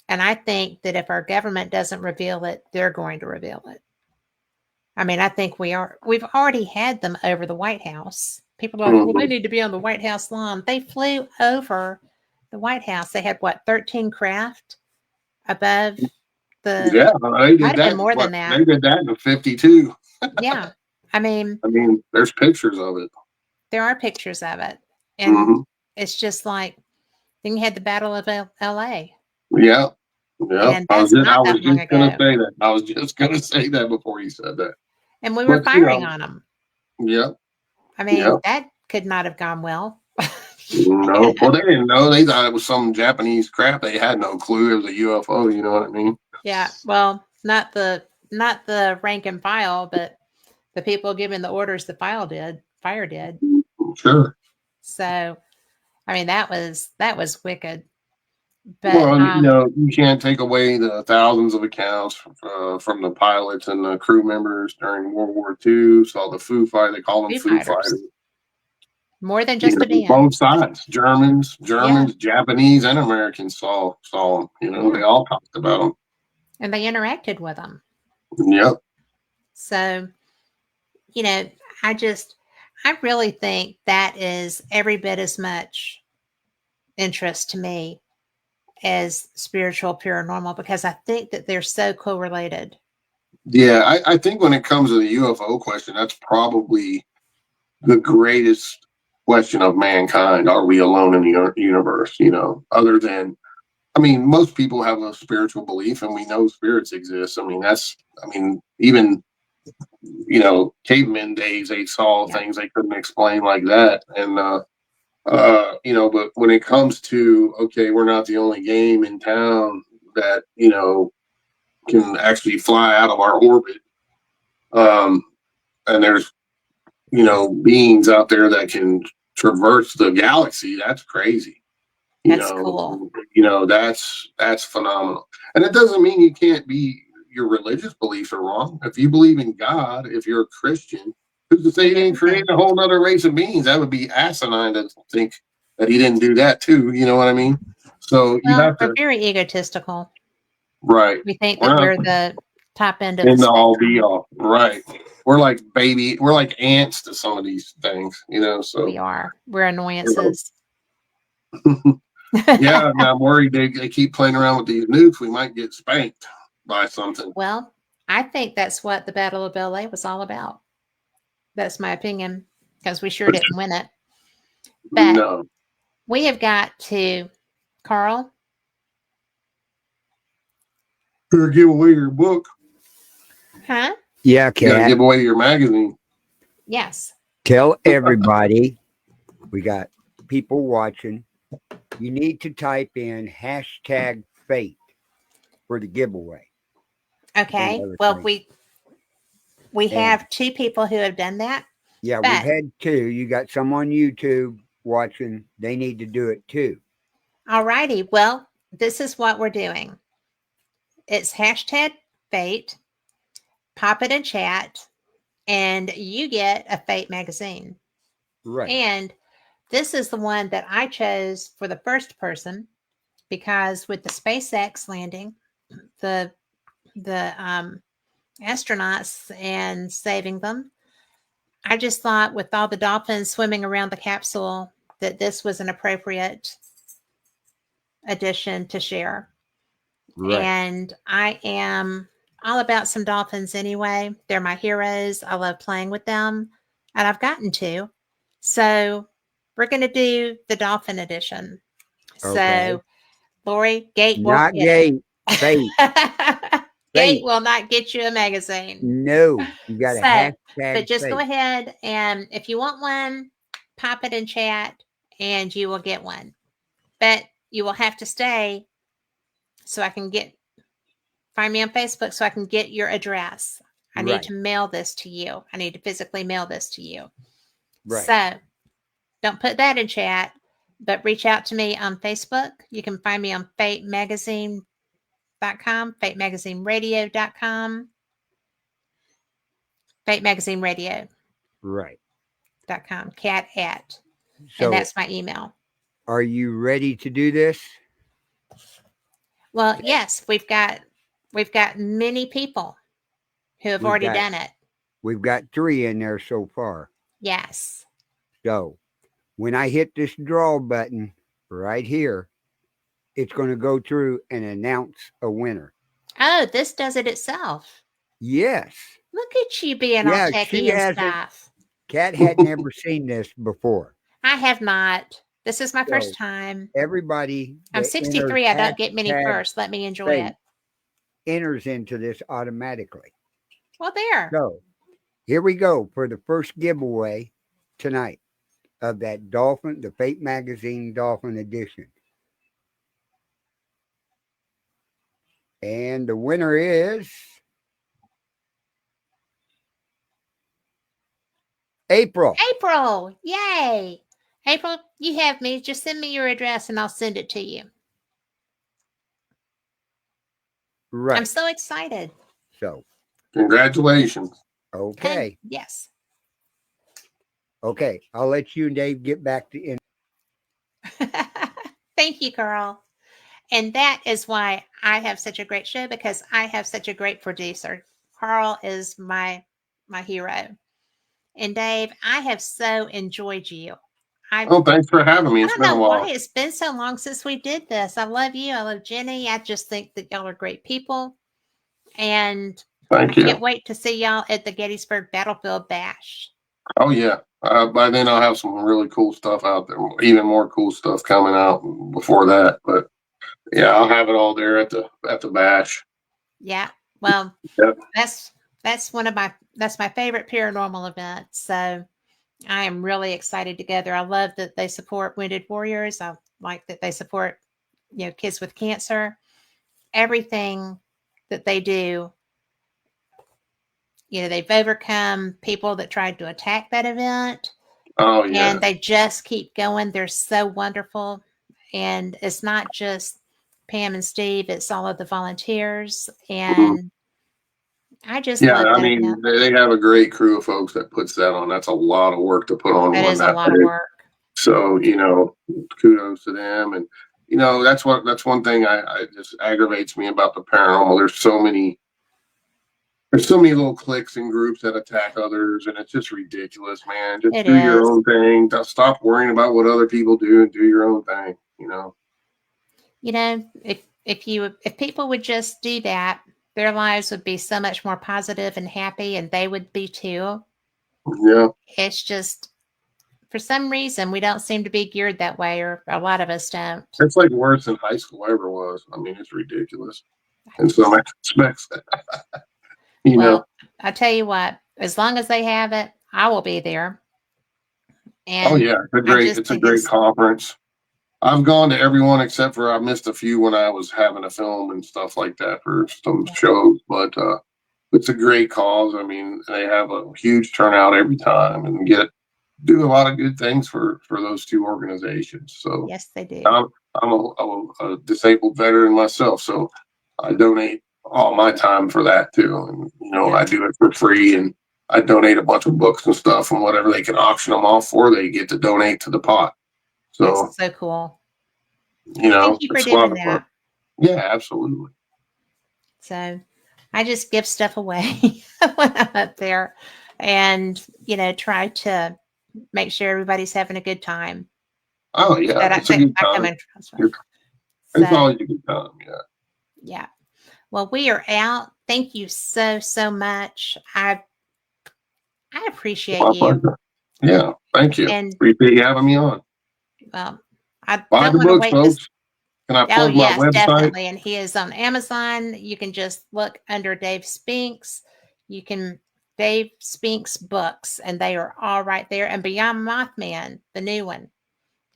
And I think that if our government doesn't reveal it, they're going to reveal it. I mean, I think we've already had them over the White House. People are like, well, they Hmm. need to be on the White House lawn. They flew over the White House. They had what, 13 craft above the, Yeah, they might did have been that. more than What that. they did that in '52. Yeah. I mean, I mean, there's pictures of it. there are pictures of it. And Hmm. it's just like, then you had the Battle of LA. Yeah, yeah. And that's I not was that long just gonna ago. say that. I was just gonna say that before you said that. And we were But firing on them. yeah, I yeah. mean, that could not have gone well. No, well, they didn't know. They thought it was some Japanese crap. They had no clue it was a UFO. You know what I mean? Yeah, well, not the rank and file, but the people giving the orders the fire did. Sure. So, I mean, that was wicked. But Well, and you can't take away the thousands of accounts from the pilots and the crew members during World War II. Saw the Foo Fight. They call them Foo Foo Fighters, Fighters. more than just a band. Both sides, Germans, Yeah, Japanese, and Americans saw them. They yeah, all talked about them. and they interacted with them. Yep. So, you know, I just I really think that is every bit as much interest to me as spiritual paranormal because I think that they're so correlated. Yeah, I think when it comes to the UFO question, that's probably the greatest question of mankind. Are we alone in the universe? Other than, I mean, most people have a spiritual belief, and we know spirits exist. I mean, even cavemen days, they saw Yeah. things they couldn't explain like that. And but when it comes to, okay, we're not the only game in town that can actually fly out of our orbit. Um, and there's, beings out there that can traverse the galaxy. That's crazy. That's cool. That's phenomenal. And it doesn't mean you can't be, your religious beliefs are wrong. If you believe in God, if you're a Christian, who's to say he didn't create a whole other race of beings? That would be asinine to think that he didn't do that too. You know what I mean? So you Well, have we're to, very egotistical. right. We think We're that not we're the top end of the in the all be spectrum. all. Right. We're like ants to some of these things, We so are. We're you know. annoyances. Yeah, and I'm worried they keep playing around with these nukes. We might get spanked by something. Well, I think that's what the Battle of LA was all about. That's my opinion, because we sure didn't win it. But No. we have got to, Carl. Better give away your book. Huh? Yeah, You gotta Kat. give away your magazine. Yes. Tell everybody we got people watching. You need to type in hashtag fate for the giveaway and Okay. Well, everything. we And have 2 people who have done that. yeah, we've But had 2. You got some on YouTube watching. They need to do it too. alrighty. Well, this is what we're doing. It's hashtag fate. Pop it in chat, and you get a Fate magazine. Right. And this is the one that I chose for the first person, because with the SpaceX landing, the astronauts and saving them, I just thought with all the dolphins swimming around the capsule that this was an appropriate addition to share. Right. And I am all about some dolphins anyway. They're my heroes. I love playing with them, and I've gotten to. So we're going to do the dolphin edition. Okay. So, Lori, Gate won't Not get it. gay. Fate. Gate Fate. will not get you a magazine. No. You got a So, but hashtag just go fate. ahead, and if you want one, pop it in chat and you will get one. But you will have to stay so I can find me on Facebook so I can get your address. I need Right. to mail this to you. I need to physically mail this to you. Right. So don't put that in chat, but reach out to me on Facebook. You can find me on fatemagazine.com, fatemagazineradio.com, fatemagazineradio.com, Right. cat at, and So that's my email. are you ready to do this? Well, yes, we've got many people who have already done it. We've got 3 in there so far. Yes. So when I hit this draw button right here, it's going to go through and announce a winner. Oh, this does it itself. Yes. Look at you being all Yeah, techie she and hasn't. stuff. Kat had never seen this before. I have not. This is my So first time. everybody I'm that enters 63. I don't get many hashtag first. Let me enjoy fate it. enters into this automatically. Well, there. So here we go for the first giveaway tonight of that Dolphin, the Fate Magazine Dolphin Edition. And the winner is April. April. Yay. April, you have me. Just send me your address and I'll send it to you. Right. I'm so excited. So, Congratulations. okay. Yes. Okay. I'll let you and Dave get back to in. Thank you, Carl. And that is why I have such a great show, because I have such a great producer. Carl is my hero. And Dave, I have so enjoyed you. I Thanks for having me. It's don't been a know why while. it's been so long since we did this. I love you. I love Jenny. I just think that y'all are great people. And I Thank you. can't wait to see y'all at the Gettysburg Battlefield Bash. Oh yeah. By then I'll have some really cool stuff out there. Even more cool stuff coming out before that. But yeah, I'll have it all there at the bash. Yeah. Well, Yep. that's my favorite paranormal event. So I am really excited to go there. I love that they support Wounded Warriors. I like that they support, kids with cancer. Everything that they do they've overcome people that tried to attack that event, Oh yeah. and they just keep going. They're so wonderful. And it's not just Pam and Steve, it's all of the volunteers. Mhm. And I just Yeah, love I that event. mean, they have a great crew of folks that puts that on. That's a lot of work to put on That one is a that lot of big. work. So, kudos to them. And, that's one thing I just aggravates me about the paranormal. There's so many little cliques and groups that attack others, and it's just ridiculous, man. Just It do your is. own thing. Stop worrying about what other people do and do your own thing. If people would just do that, their lives would be so much more positive and happy, and they would be too. Yeah. It's just for some reason we don't seem to be geared that way, or a lot of us don't. It's like worse than high school ever was. I mean, it's ridiculous in some aspects. you Well, know. I tell you what, as long as they have it, I will be there. Oh And yeah, I just it's a think great conference. I've gone to everyone except for I missed a few when I was having a film and stuff like that for some yeah, shows, but it's a great cause. I mean, they have a huge turnout every time and do a lot of good things for those two organizations. So yes, they do. I'm a disabled veteran myself, so I donate all my time for that too, and Yeah, I do it for free, and I donate a bunch of books and stuff, and whatever they can auction them off for, they get to donate to the pot. that's So so cool. Well, thank you for it's a lot doing of fun. that. Yeah, absolutely. So I just give stuff away when I'm up there, and try to make sure everybody's having a good time Oh yeah, that it's a good I come time. in trust with. It's So always a good time. Yeah, yeah. Well, we are out. Thank you so, so much. I appreciate my you. pleasure. Yeah, thank you. And Appreciate you having me on. well, I Buy don't the want to books, wait this. folks. Can I Oh, plug my yes, website? definitely. And he is on Amazon. You can just look under Dave Spinks. You can Dave Spinks books, and they are all right there. And Beyond Mothman, the new one.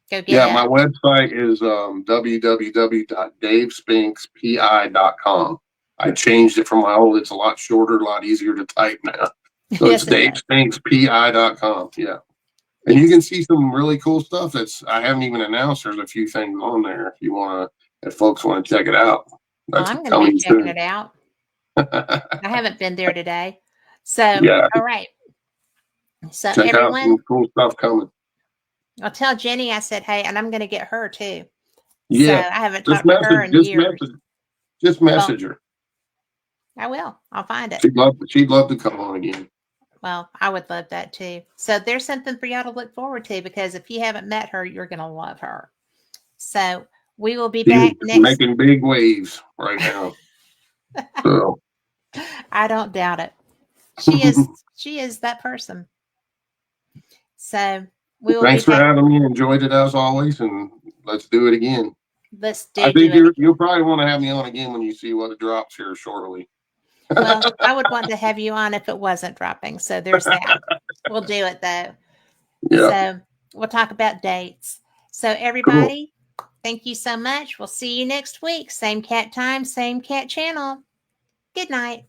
Go get Yeah, my it. website is www.davespinkspi.com. I changed it from my old. It's a lot shorter, a lot easier to type now. So it's Yes, it is. davespinkspi.com. Yeah. And you Yes. can see some really cool stuff that's I haven't even announced. There's a few things on there if folks want to check it out. Well, That's I'm going to be coming checking soon. it out. I haven't been there today. So, Yeah, all right. So, check out some everyone, cool stuff coming. I'll tell Jenny I said, hey, and I'm going to get her too. So, Yeah, I haven't just talked to her message, in just years. message, just Well, message her. I will. I'll find it. She'd love to come on again. Well, I would love that too. So there's something for y'all to look forward to, because if you haven't met her, you're going to love her. So we will be She's back next. making big waves right now. So I don't doubt it. She is that person. So we will be thanks for back. having me. Enjoyed it as always, and let's do it again. Let's I do think it you'll again. probably want to have me on again when you see what drops here shortly. Well, I would want to have you on if it wasn't dropping. So there's that. We'll do it though. Yeah, So we'll talk about dates. So cool. everybody, thank you so much. We'll see you next week. Same cat time, same cat channel. Good night.